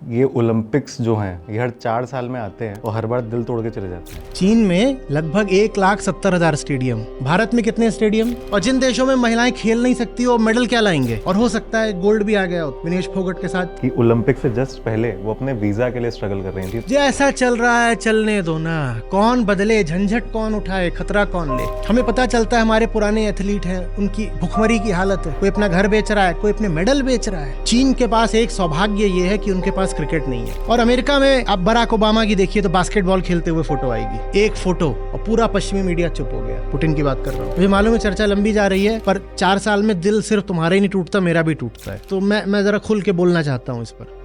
ये ओलंपिक्स जो हैं ये हर 4 साल में आते हैं और हर बार दिल तोड़ के चले जाते हैं। चीन में लगभग 1,70,000 स्टेडियम, भारत में कितने स्टेडियम? और जिन देशों में महिलाएं खेल नहीं सकती वो मेडल क्या लाएंगे? और हो सकता है गोल्ड भी आ गया हो विनेश फोगट के साथ। कि ओलंपिक से जस्ट पहले वो अपने वीजा के लिए स्ट्रगल कर रही थी। जैसा चल रहा है चलने दो ना, कौन बदले, झंझट कौन उठाए, खतरा कौन ले। हमें पता चलता है हमारे पुराने एथलीट हैं, उनकी भुखमरी की हालत है, कोई अपना घर बेच रहा है, कोई अपने मेडल बेच रहा है। चीन के पास एक सौभाग्य ये है कि उनके पास क्रिकेट नहीं है। और अमेरिका में आप बराक ओबामा की देखिए तो बास्केटबॉल खेलते हुए फोटो आएगी, एक फोटो, और पूरा पश्चिमी मीडिया चुप हो गया। पुतिन की बात कर रहा हूँ। मुझे मालूम है चर्चा लंबी जा रही है, पर 4 साल में दिल सिर्फ तुम्हारा ही नहीं टूटता, मेरा भी टूटता है। तो मैं जरा खुल के बोलना चाहता हूँ इस पर।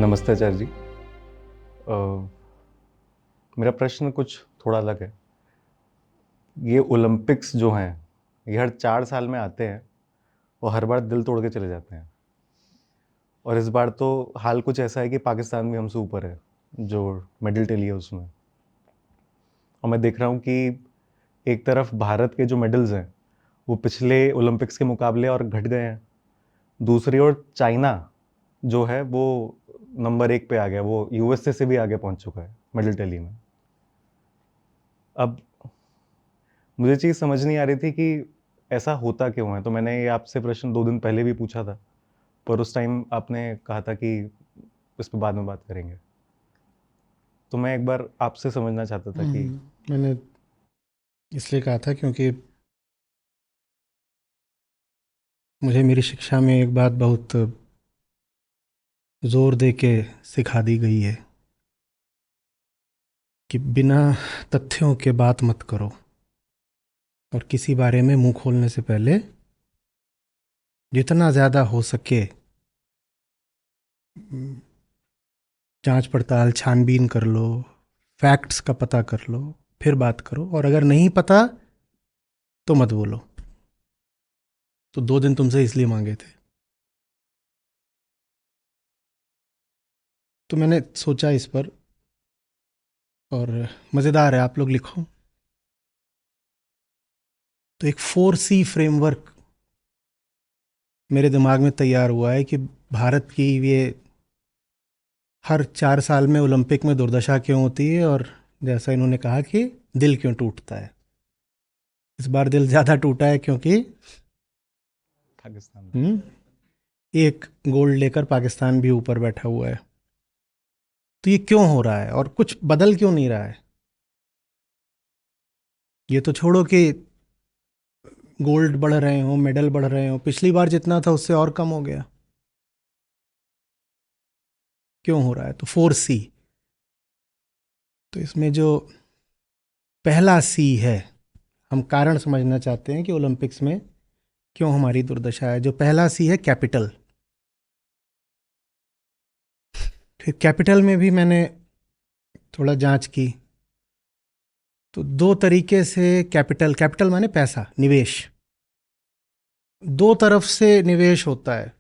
नमस्ते आचार्य जी। मेरा प्रश्न कुछ थोड़ा अलग है। ये ओलंपिक्स जो हैं ये हर 4 साल में आते हैं और हर बार दिल तोड़ के चले जाते हैं। और इस बार तो हाल कुछ ऐसा है कि पाकिस्तान भी हमसे ऊपर है जो मेडल टेली है उसमें। और मैं देख रहा हूँ कि एक तरफ भारत के जो मेडल्स हैं वो पिछले ओलंपिक्स के मुकाबले और घट गए हैं, दूसरी ओर चाइना जो है वो नंबर 1 पे आ गया, वो यूएसए से भी आगे पहुंच चुका है मेडल टेली में। अब मुझे चीज़ समझ नहीं आ रही थी कि ऐसा होता क्यों है, तो मैंने ये आपसे प्रश्न 2 दिन पहले भी पूछा था, पर उस टाइम आपने कहा था कि इस पर बाद में बात करेंगे। तो मैं एक बार आपसे समझना चाहता था कि मैंने इसलिए कहा था क्योंकि मुझे मेरी शिक्षा में एक बात बहुत जोर दे के सिखा दी गई है कि बिना तथ्यों के बात मत करो, और किसी बारे में मुंह खोलने से पहले जितना ज़्यादा हो सके जांच पड़ताल, छानबीन कर लो, फैक्ट्स का पता कर लो, फिर बात करो। और अगर नहीं पता तो मत बोलो। तो 2 दिन तुमसे इसलिए मांगे थे। तो मैंने सोचा इस पर, और मज़ेदार है, आप लोग लिखो। तो एक 4C फ्रेमवर्क मेरे दिमाग में तैयार हुआ है कि भारत की ये हर 4 साल में ओलंपिक में दुर्दशा क्यों होती है, और जैसा इन्होंने कहा कि दिल क्यों टूटता है। इस बार दिल ज़्यादा टूटा है क्योंकि पाकिस्तान एक गोल्ड लेकर पाकिस्तान भी ऊपर बैठा हुआ है। तो ये क्यों हो रहा है और कुछ बदल क्यों नहीं रहा है? ये तो छोड़ो कि गोल्ड बढ़ रहे हो, मेडल बढ़ रहे हो, पिछली बार जितना था उससे और कम हो गया। क्यों हो रहा है? तो 4C। तो इसमें जो पहला C है, हम कारण समझना चाहते हैं कि ओलंपिक्स में क्यों हमारी दुर्दशा है। जो पहला C है कैपिटल। फिर कैपिटल में भी मैंने थोड़ा जांच की। तो 2 तरीके से कैपिटल माने पैसा, निवेश। 2 तरफ से निवेश होता है,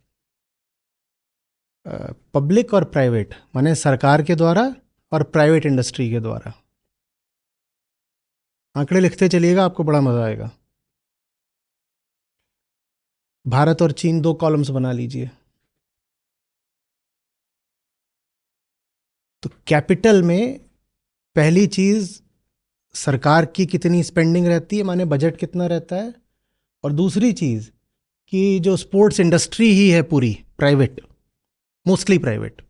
पब्लिक और प्राइवेट, माने सरकार के द्वारा और प्राइवेट इंडस्ट्री के द्वारा। आंकड़े लिखते चलिएगा, आपको बड़ा मजा आएगा। भारत और चीन 2 कॉलम्स बना लीजिए। तो कैपिटल में पहली चीज सरकार की कितनी स्पेंडिंग रहती है, माने बजट कितना रहता है। और दूसरी चीज कि जो स्पोर्ट्स इंडस्ट्री ही है पूरी प्राइवेट, मोस्टली प्राइवेट,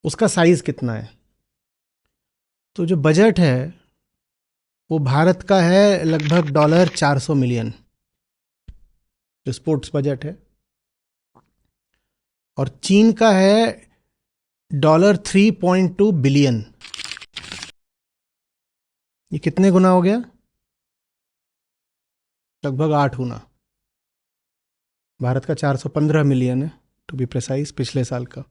उसका साइज कितना है। तो जो बजट है वो भारत का है लगभग $400 मिलियन, जो स्पोर्ट्स बजट है। और चीन का है $3.2 बिलियन। ये कितने गुना हो गया? लगभग 8 गुना। भारत का 415 मिलियन है टू बी प्रिसाइज, पिछले साल का।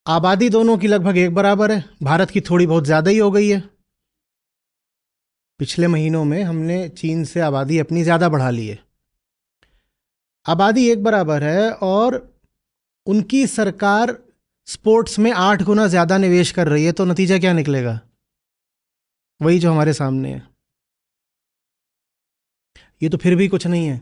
आबादी दोनों की लगभग एक बराबर है, भारत की थोड़ी बहुत ज़्यादा ही हो गई है। पिछले महीनों में हमने चीन से आबादी अपनी ज़्यादा बढ़ा ली है। आबादी एक बराबर है और उनकी सरकार स्पोर्ट्स में 8 गुना ज़्यादा निवेश कर रही है। तो नतीजा क्या निकलेगा? वही जो हमारे सामने है। ये तो फिर भी कुछ नहीं है।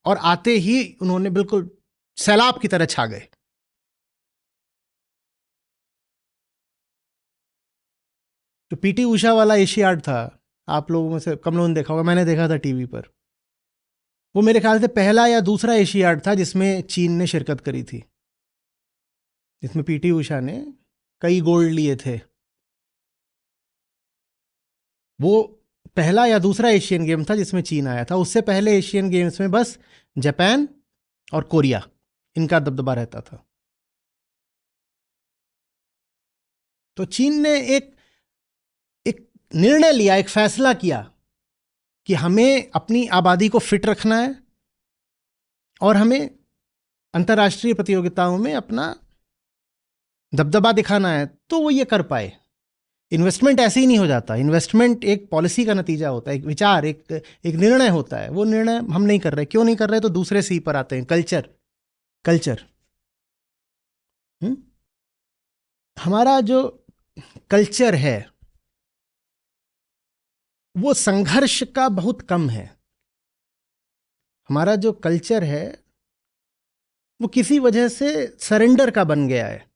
और आते ही उन्होंने बिल्कुल सैलाब की तरह छा गए। तो पीटी उषा वाला एशियाड था, आप लोगों में से कम लोगों ने देखा होगा, मैंने देखा था टीवी पर। वो मेरे ख्याल से पहला या दूसरा एशियाड था जिसमें चीन ने शिरकत करी थी, जिसमें पीटी उषा ने कई गोल्ड लिए थे। वो पहला या दूसरा एशियन गेम था जिसमें चीन आया था। उससे पहले एशियन गेम्स में बस जापान और कोरिया, इनका दबदबा रहता था। तो चीन ने एक निर्णय लिया, एक फैसला किया कि हमें अपनी आबादी को फिट रखना है और हमें अंतर्राष्ट्रीय प्रतियोगिताओं में अपना दबदबा दिखाना है। तो वो ये कर पाए। इन्वेस्टमेंट ऐसे ही नहीं हो जाता। इन्वेस्टमेंट एक पॉलिसी का नतीजा होता है, एक विचार, एक निर्णय होता है। वो निर्णय हम नहीं कर रहे। क्यों नहीं कर रहे? तो दूसरे सी पर आते हैं, कल्चर। हमारा जो कल्चर है वो संघर्ष का बहुत कम है। हमारा जो कल्चर है वो किसी वजह से सरेंडर का बन गया है।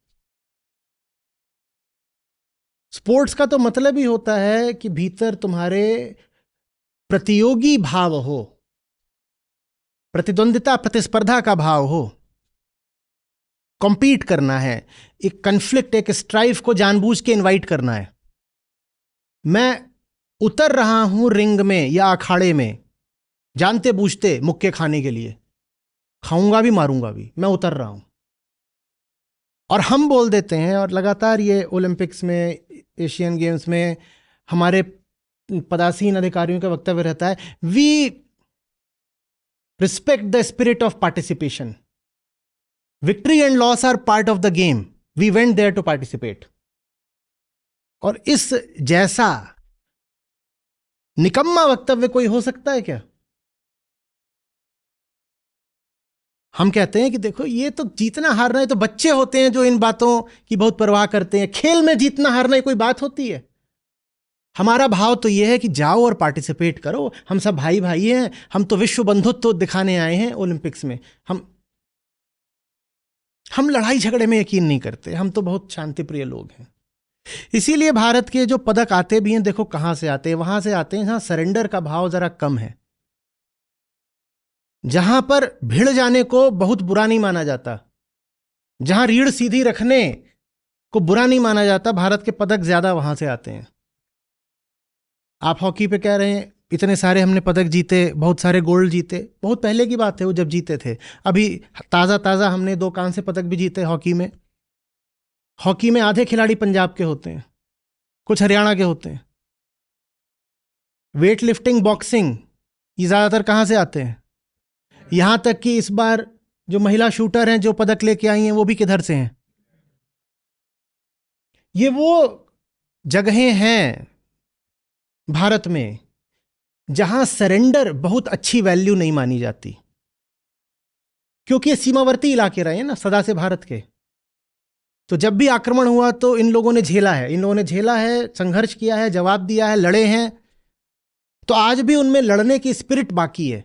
स्पोर्ट्स का तो मतलब ही होता है कि भीतर तुम्हारे प्रतियोगी भाव हो, प्रतिद्वंदिता, प्रतिस्पर्धा का भाव हो, कॉम्पीट करना है, एक कन्फ्लिक्ट, एक स्ट्राइफ को जानबूझ के इनवाइट करना है। मैं उतर रहा हूं रिंग में या अखाड़े में जानते बूझते मुक्के खाने के लिए, खाऊंगा भी मारूंगा भी, मैं उतर रहा हूं। और हम बोल देते हैं, और लगातार ये ओलंपिक्स में, एशियन गेम्स में हमारे पदासीन अधिकारियों का वक्तव्य रहता है, we respect the spirit of participation, victory and loss are part of the game, we went there to participate. और इस जैसा निकम्मा वक्तव्य कोई हो सकता है क्या? हम कहते हैं कि देखो, ये तो जीतना हारना है, तो बच्चे होते हैं जो इन बातों की बहुत परवाह करते हैं। खेल में जीतना हारना कोई बात होती है? हमारा भाव तो यह है कि जाओ और पार्टिसिपेट करो। हम सब भाई भाई हैं। हम तो विश्व बंधुत्व दिखाने आए हैं ओलंपिक्स में। हम लड़ाई झगड़े में यकीन नहीं करते। हम तो बहुत शांतिप्रिय लोग हैं। इसीलिए भारत के जो पदक आते भी हैं, देखो कहां से आते हैं, वहां से आते हैं जहां सरेंडर का भाव जरा कम है, जहां पर भिड़ जाने को बहुत बुरा नहीं माना जाता, जहां रीढ़ सीधी रखने को बुरा नहीं माना जाता। भारत के पदक ज्यादा वहां से आते हैं। आप हॉकी पे कह रहे हैं इतने सारे हमने पदक जीते, बहुत सारे गोल्ड जीते, बहुत पहले की बात है वो जब जीते थे। अभी ताज़ा हमने 2 कांस्य पदक भी जीते हॉकी में। हॉकी में आधे खिलाड़ी पंजाब के होते हैं, कुछ हरियाणा के होते हैं। वेट लिफ्टिंग, बॉक्सिंग, ये ज़्यादातर कहाँ से आते हैं? यहां तक कि इस बार जो महिला शूटर हैं जो पदक लेके आई हैं, वो भी किधर से हैं? ये वो जगहें हैं भारत में जहां सरेंडर बहुत अच्छी वैल्यू नहीं मानी जाती, क्योंकि ये सीमावर्ती इलाके रहे हैं ना सदा से भारत के। तो जब भी आक्रमण हुआ तो इन लोगों ने झेला है, संघर्ष किया है, जवाब दिया है, लड़े हैं। तो आज भी उनमें लड़ने की स्पिरिट बाकी है।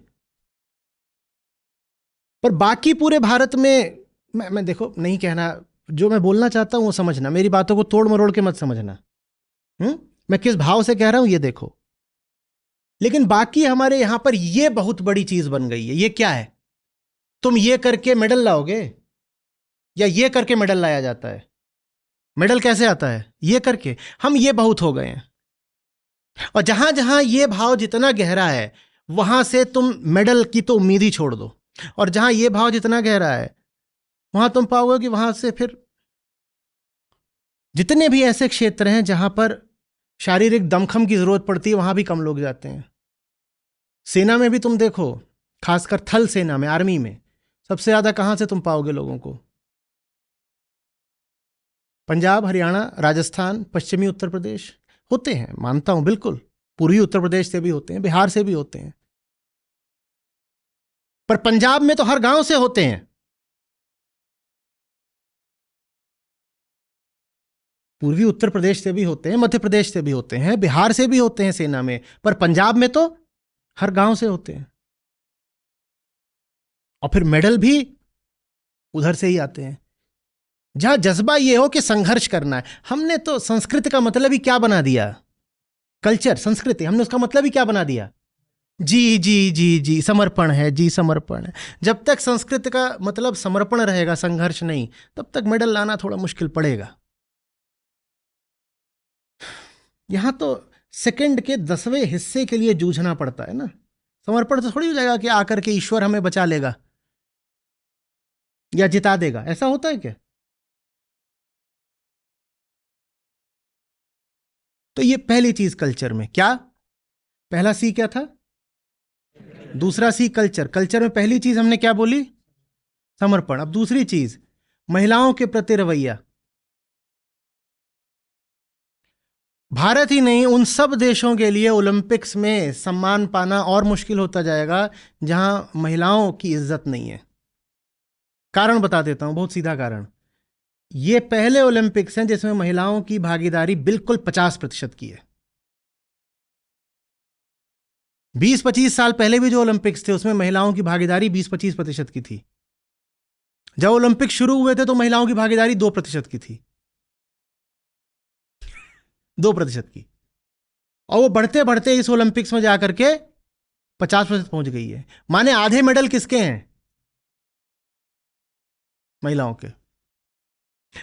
पर बाकी पूरे भारत में मैं देखो नहीं कहना, जो मैं बोलना चाहता हूं वो समझना, मेरी बातों को तोड़ मरोड़ के मत समझना। मैं किस भाव से कह रहा हूं ये देखो। लेकिन बाकी हमारे यहां पर ये बहुत बड़ी चीज बन गई है। ये क्या है? तुम ये करके मेडल लाओगे, या ये करके मेडल लाया जाता है? मेडल कैसे आता है? ये करके। हम ये बहुत हो गए हैं। और जहां जहां ये भाव जितना गहरा है, वहां से तुम मेडल की तो उम्मीद ही छोड़ दो। और जहां ये भाव जितना गहरा है, वहां तुम पाओगे कि वहां से फिर जितने भी ऐसे क्षेत्र हैं जहां पर शारीरिक दमखम की जरूरत पड़ती है, वहां भी कम लोग जाते हैं। सेना में भी तुम देखो, खासकर थल सेना में, आर्मी में सबसे ज्यादा कहां से तुम पाओगे लोगों को? पंजाब, हरियाणा, राजस्थान, पश्चिमी उत्तर प्रदेश होते हैं, मानता हूं बिल्कुल। पूर्वी उत्तर प्रदेश से भी होते हैं, बिहार से भी होते हैं। पर पंजाब में तो हर गांव से होते हैं। पूर्वी उत्तर प्रदेश से भी होते हैं, मध्य प्रदेश से भी होते हैं, बिहार से भी होते हैं सेना में। पर पंजाब में तो हर गांव से होते हैं। और फिर मेडल भी उधर से ही आते हैं, जहां जज्बा ये हो कि संघर्ष करना है। हमने तो संस्कृति का मतलब ही क्या बना दिया, कल्चर, संस्कृति, हमने उसका मतलब ही क्या बना दिया, जी जी जी जी समर्पण है, जी समर्पण है। जब तक संस्कृति का मतलब समर्पण रहेगा, संघर्ष नहीं, तब तक मेडल लाना थोड़ा मुश्किल पड़ेगा। यहां तो सेकंड के 10वें हिस्से के लिए जूझना पड़ता है ना। समर्पण तो थोड़ी हो जाएगा कि आकर के ईश्वर हमें बचा लेगा या जिता देगा, ऐसा होता है क्या? तो ये पहली चीज कल्चर में, क्या पहला सी क्या था, दूसरा सी कल्चर। कल्चर में पहली चीज हमने क्या बोली, समर्पण। अब दूसरी चीज, महिलाओं के प्रति रवैया। भारत ही नहीं, उन सब देशों के लिए ओलंपिक्स में सम्मान पाना और मुश्किल होता जाएगा जहां महिलाओं की इज्जत नहीं है। कारण बता देता हूं, बहुत सीधा कारण। ये पहले ओलंपिक्स हैं जिसमें महिलाओं की भागीदारी बिल्कुल 50% की है। 20-25 साल पहले भी जो ओलंपिक्स थे उसमें महिलाओं की भागीदारी 20-25% की थी। जब ओलंपिक शुरू हुए थे तो महिलाओं की भागीदारी 2% की थी, 2% की, और वो बढ़ते बढ़ते इस ओलंपिक्स में जाकर के 50% पहुंच गई है। माने आधे मेडल किसके हैं, महिलाओं के।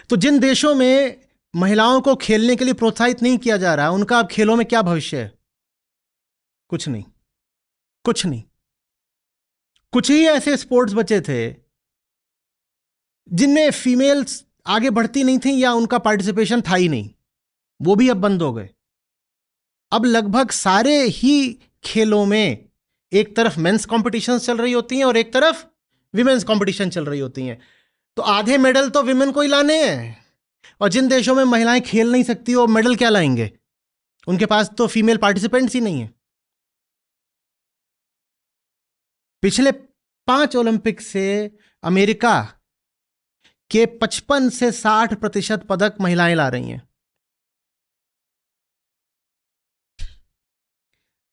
तो जिन देशों में महिलाओं को खेलने के लिए प्रोत्साहित नहीं किया जा रहा, उनका अब खेलों में क्या भविष्य है, कुछ नहीं, कुछ नहीं। कुछ ही ऐसे स्पोर्ट्स बचे थे जिनमें फीमेल्स आगे बढ़ती नहीं थी या उनका पार्टिसिपेशन था ही नहीं, वो भी अब बंद हो गए। अब लगभग सारे ही खेलों में एक तरफ मेंस कॉम्पिटिशन्स चल रही होती हैं और एक तरफ विमेंस कॉम्पिटिशन चल रही होती हैं। तो आधे मेडल तो विमेन को ही लाने हैं, और जिन देशों में महिलाएं खेल नहीं सकती वो मेडल क्या लाएंगे, उनके पास तो फीमेल पार्टिसिपेंट्स ही नहीं है। पिछले 5 ओलंपिक से अमेरिका के 55 से 60% पदक महिलाएं ला रही हैं।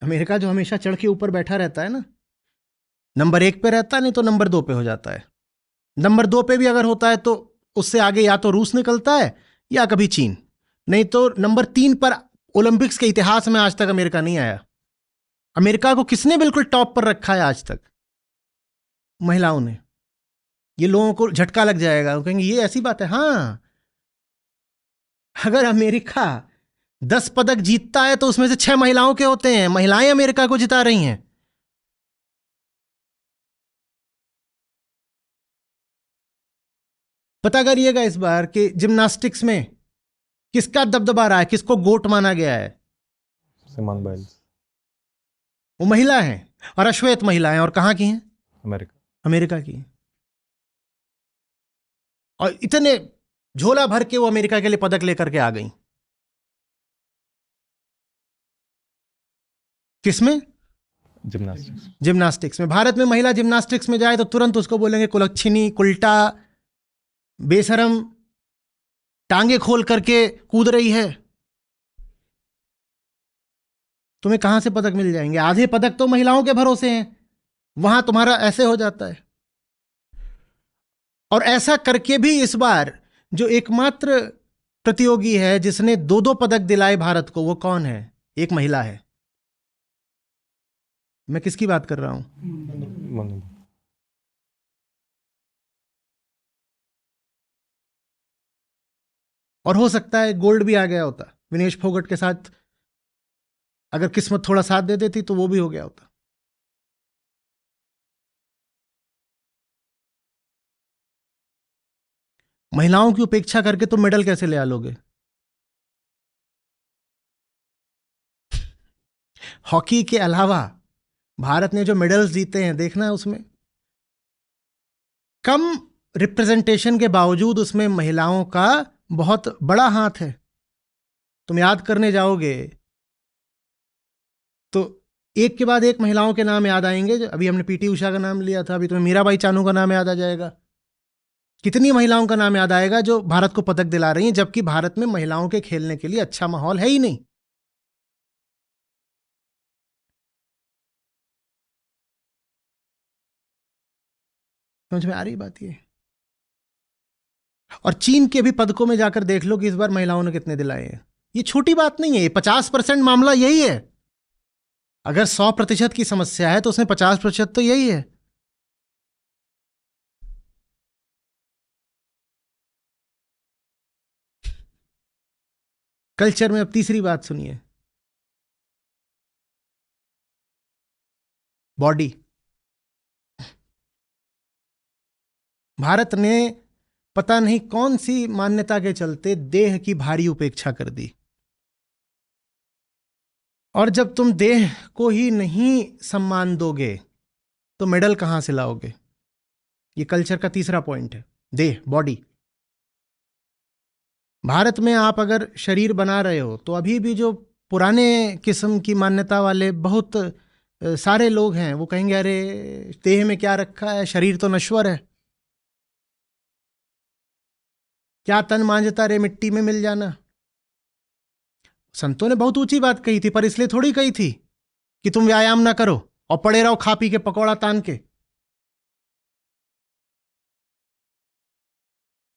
अमेरिका जो हमेशा चढ़ के ऊपर बैठा रहता है ना, नंबर 1 पे रहता है, नहीं तो नंबर 2 पे हो जाता है। नंबर 2 पे भी अगर होता है तो उससे आगे या तो रूस निकलता है या कभी चीन, नहीं तो नंबर 3 पर ओलंपिक्स के इतिहास में आज तक अमेरिका नहीं आया। अमेरिका को किसने बिल्कुल टॉप पर रखा है आज तक, महिलाओं ने। ये लोगों को झटका लग जाएगा, वो कहेंगे ये ऐसी बात है। हाँ, अगर अमेरिका 10 पदक जीतता है तो उसमें से 6 महिलाओं के होते हैं, महिलाएं अमेरिका को जिता रही हैं। पता करिएगा इस बार कि जिम्नास्टिक्स में किसका दबदबा रहा है, किसको गोट माना गया है। सिमोन बाइल्स, वो महिला है और अश्वेत महिला है, और कहां की हैं, अमेरिका। अमेरिका की। और इतने झोला भर के वो अमेरिका के लिए पदक लेकर के आ गई। किसमें, जिम्नास्टिक्स। जिम्नास्टिक्स में। भारत में महिला जिम्नास्टिक्स में जाए तो तुरंत उसको बोलेंगे कुलच्छिनी, कुल्टा, बेशरम, टांगे खोल करके कूद रही है। तुम्हें कहां से पदक मिल जाएंगे, आधे पदक तो महिलाओं के भरोसे हैं, वहां तुम्हारा ऐसे हो जाता है। और ऐसा करके भी इस बार जो एकमात्र प्रतियोगी है जिसने 2-2 पदक दिलाए भारत को, वो कौन है, एक महिला है। मैं किसकी बात कर रहा हूं, मनु। और हो सकता है गोल्ड भी आ गया होता विनेश फोगट के साथ, अगर किस्मत थोड़ा साथ दे देती तो वो भी हो गया होता। महिलाओं की उपेक्षा करके तुम मेडल कैसे ले आ लोगे। हॉकी के अलावा भारत ने जो मेडल्स जीते हैं, देखना है उसमें कम रिप्रेजेंटेशन के बावजूद उसमें महिलाओं का बहुत बड़ा हाथ है। तुम याद करने जाओगे तो एक के बाद एक महिलाओं के नाम याद आएंगे। अभी हमने पीटी उषा का नाम लिया था, अभी तुम्हें मीराबाई चानू का नाम याद आ जाएगा। कितनी महिलाओं का नाम याद आएगा जो भारत को पदक दिला रही हैं, जबकि भारत में महिलाओं के खेलने के लिए अच्छा माहौल है ही नहीं। समझ में आ रही बात ये? और चीन के भी पदकों में जाकर देख लो कि इस बार महिलाओं ने कितने दिलाए हैं। ये छोटी बात नहीं है, ये 50% मामला यही है। अगर 100% की समस्या है तो उसमें 50% तो यही है। कल्चर में अब तीसरी बात सुनिए, बॉडी। भारत ने पता नहीं कौन सी मान्यता के चलते देह की भारी उपेक्षा कर दी। और जब तुम देह को ही नहीं सम्मान दोगे तो मेडल कहां से लाओगे? ये कल्चर का तीसरा पॉइंट है, देह, बॉडी। भारत में आप अगर शरीर बना रहे हो तो अभी भी जो पुराने किस्म की मान्यता वाले बहुत सारे लोग हैं, वो कहेंगे अरे देह में क्या रखा है, शरीर तो नश्वर है, क्या तन मांझता रे मिट्टी में मिल जाना। संतों ने बहुत ऊंची बात कही थी, पर इसलिए थोड़ी कही थी कि तुम व्यायाम ना करो और पड़े रहो खा पी के पकौड़ा तान के।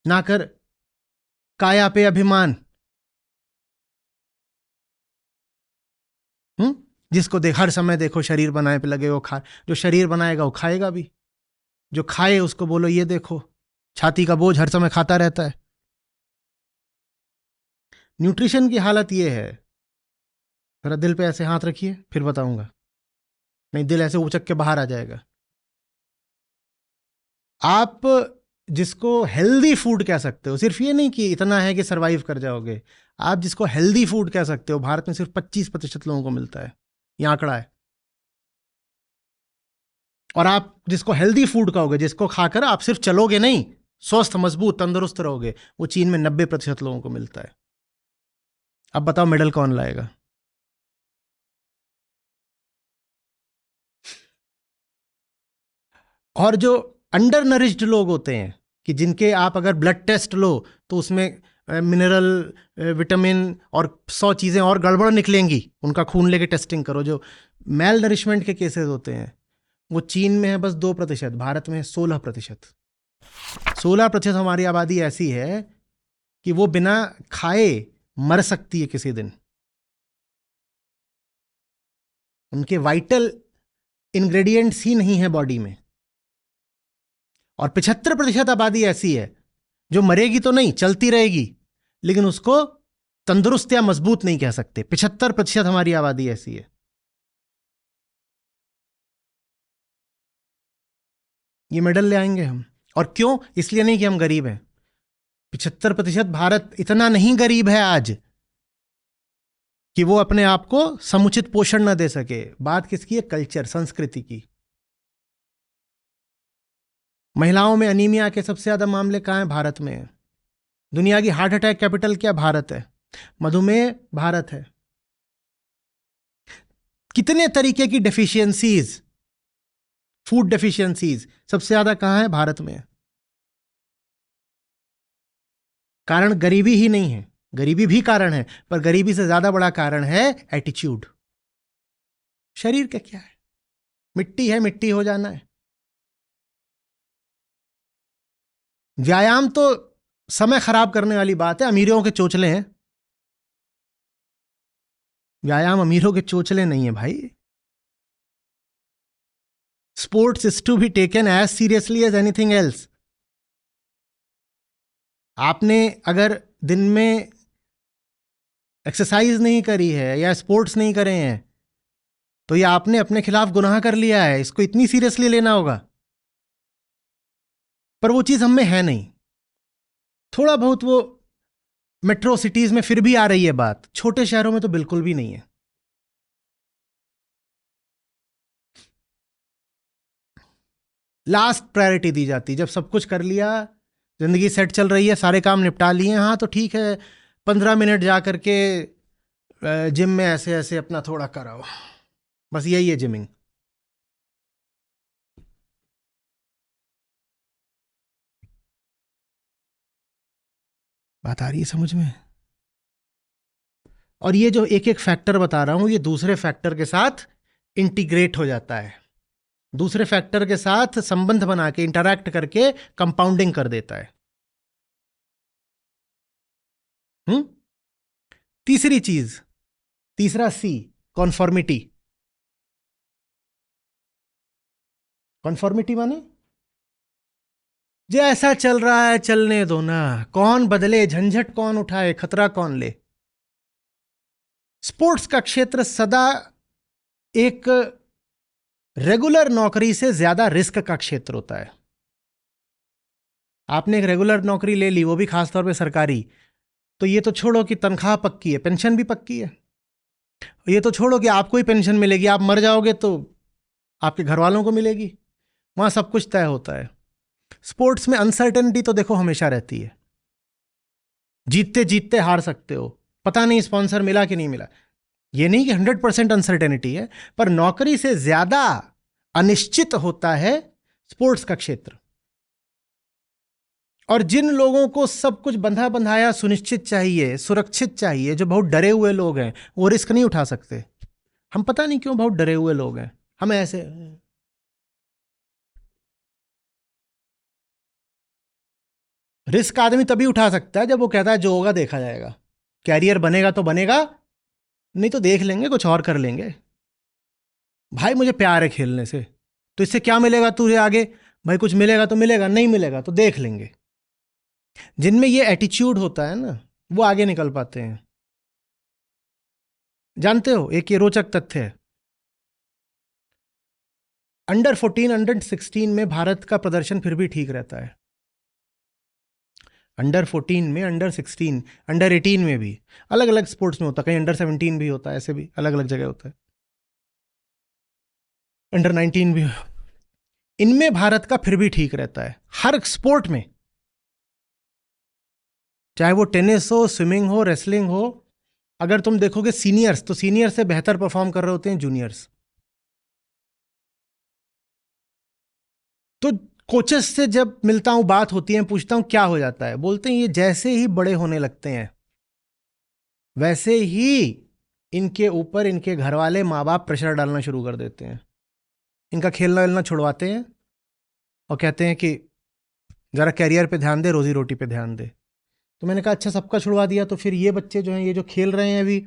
ना कर काया पे अभिमान। जिसको देख हर समय देखो शरीर बनाए पे लगे, वो खा, जो शरीर बनाएगा वो खाएगा भी। जो खाए उसको बोलो ये देखो छाती का बोझ हर समय खाता रहता है। न्यूट्रिशन की हालत ये है, जरा दिल पे ऐसे हाथ रखिए फिर बताऊंगा, नहीं दिल ऐसे उचक के बाहर आ जाएगा। आप जिसको हेल्दी फूड कह सकते हो, सिर्फ ये नहीं कि इतना है कि सरवाइव कर जाओगे, आप जिसको हेल्दी फूड कह सकते हो भारत में सिर्फ 25% लोगों को मिलता है। ये आंकड़ा है। और आप जिसको हेल्दी फूड कहोगे, जिसको खाकर आप सिर्फ चलोगे नहीं, स्वस्थ मजबूत तंदुरुस्त रहोगे, वो चीन में 90% लोगों को मिलता है। अब बताओ मेडल कौन लाएगा? और जो अंडर नरिश्ड लोग होते हैं, कि जिनके आप अगर ब्लड टेस्ट लो तो उसमें मिनरल, विटामिन और 100 चीज़ें और गड़बड़ निकलेंगी, उनका खून लेके टेस्टिंग करो। जो मेल नरिशमेंट के केसेस होते हैं वो चीन में है बस 2%, भारत में है 16%। 16% हमारी आबादी ऐसी है कि वो बिना खाए मर सकती है किसी दिन। उनके वाइटल इंग्रेडिएंट्स ही नहीं है बॉडी में। और 75% आबादी ऐसी है जो मरेगी तो नहीं, चलती रहेगी, लेकिन उसको तंदुरुस्त या मजबूत नहीं कह सकते। 75% हमारी आबादी ऐसी है। ये मेडल ले आएंगे हम। और क्यों? इसलिए नहीं कि हम गरीब हैं। 75% भारत इतना नहीं गरीब है आज कि वो अपने आप को समुचित पोषण न दे सके। बात किसकी है? कल्चर, संस्कृति की। महिलाओं में अनीमिया के सबसे ज्यादा मामले कहां हैं? भारत में है। दुनिया की हार्ट अटैक कैपिटल क्या? भारत है। मधुमेह भारत है। कितने तरीके की डेफिशिएंसीज, फूड डेफिशिएंसीज सबसे ज्यादा कहां है? भारत में। कारण गरीबी ही नहीं है, गरीबी भी कारण है, पर गरीबी से ज्यादा बड़ा कारण है एटीट्यूड। शरीर का क्या है? मिट्टी है, मिट्टी हो जाना है। व्यायाम तो समय खराब करने वाली बात है, अमीरों के चोचले हैं। व्यायाम अमीरों के चोचले नहीं है भाई। Sports is to be taken as seriously as anything else. आपने अगर दिन में एक्सरसाइज नहीं करी है या स्पोर्ट्स नहीं करे हैं तो ये आपने अपने खिलाफ गुनाह कर लिया है, इसको इतनी सीरियसली लेना होगा। पर वो चीज हम में है नहीं। थोड़ा बहुत वो मेट्रो सिटीज में फिर भी आ रही है बात, छोटे शहरों में तो बिल्कुल भी नहीं है। लास्ट प्रायोरिटी दी जाती, जब सब कुछ कर लिया, जिंदगी सेट चल रही है, सारे काम निपटा लिए, हाँ तो ठीक है 15 मिनट जा करके जिम में ऐसे ऐसे अपना थोड़ा कराओ, बस यही है जिमिंग। बात आ रही है समझ में? और ये जो एक एक फैक्टर बता रहा हूं, ये दूसरे फैक्टर के साथ इंटीग्रेट हो जाता है। दूसरे फैक्टर के साथ संबंध बना के इंटरैक्ट करके कंपाउंडिंग कर देता है। तीसरी चीज, तीसरा सी, कॉन्फॉर्मिटी। कॉन्फॉर्मिटी माने जैसा चल रहा है चलने दो ना, कौन बदले, झंझट कौन उठाए, खतरा कौन ले। स्पोर्ट्स का क्षेत्र सदा एक रेगुलर नौकरी से ज्यादा रिस्क का क्षेत्र होता है। आपने एक रेगुलर नौकरी ले ली, वो भी खासतौर पे सरकारी, तो ये तो छोड़ो कि तनख्वाह पक्की है, पेंशन भी पक्की है। ये तो छोड़ो कि आपको ही पेंशन मिलेगी, आप मर जाओगे तो आपके घर वालों को मिलेगी, वहां सब कुछ तय होता है। स्पोर्ट्स में अनसर्टेनिटी तो देखो हमेशा रहती है। जीतते जीतते हार सकते हो, पता नहीं स्पॉन्सर मिला कि नहीं मिला। ये नहीं कि 100% अनसर्टेनिटी है, पर नौकरी से ज्यादा अनिश्चित होता है स्पोर्ट्स का क्षेत्र। और जिन लोगों को सब कुछ बंधा बंधाया सुनिश्चित चाहिए, सुरक्षित चाहिए, जो बहुत डरे हुए लोग हैं, वो रिस्क नहीं उठा सकते। हम पता नहीं क्यों बहुत डरे हुए लोग हैं, हम ऐसे। रिस्क आदमी तभी उठा सकता है जब वो कहता है जो होगा देखा जाएगा, कैरियर बनेगा तो बनेगा, नहीं तो देख लेंगे, कुछ और कर लेंगे। भाई मुझे प्यार है खेलने से, तो इससे क्या मिलेगा तुझे आगे? भाई कुछ मिलेगा तो मिलेगा, नहीं मिलेगा तो देख लेंगे। जिनमें ये एटीट्यूड होता है ना, वो आगे निकल पाते हैं। जानते हो, एक ये रोचक तथ्य है, अंडर 14, अंडर 16 में भारत का प्रदर्शन फिर भी ठीक रहता है। अंडर 14 में, अंडर 16, अंडर 18 में भी, अलग अलग स्पोर्ट्स में होता है, कहीं अंडर 17 भी होता है, ऐसे भी अलग अलग जगह होता है, अंडर 19 भी। इनमें भारत का फिर भी ठीक रहता है, हर स्पोर्ट में, चाहे वो टेनिस हो, स्विमिंग हो, रेसलिंग हो। अगर तुम देखोगे सीनियर्स, तो सीनियर से बेहतर परफॉर्म कर रहे होते हैं जूनियर्स। तो कोचेस से जब मिलता हूं, बात होती है, पूछता हूं क्या हो जाता है, बोलते हैं ये जैसे ही बड़े होने लगते हैं वैसे ही इनके ऊपर इनके घर वाले माँ बाप प्रेशर डालना शुरू कर देते हैं, इनका खेलना वेलना छुड़वाते हैं और कहते हैं कि जरा कैरियर पे ध्यान दे, रोजी रोटी पे ध्यान दे। तो मैंने कहा अच्छा सबका छुड़वा दिया, तो फिर ये बच्चे जो हैं, ये जो खेल रहे हैं अभी,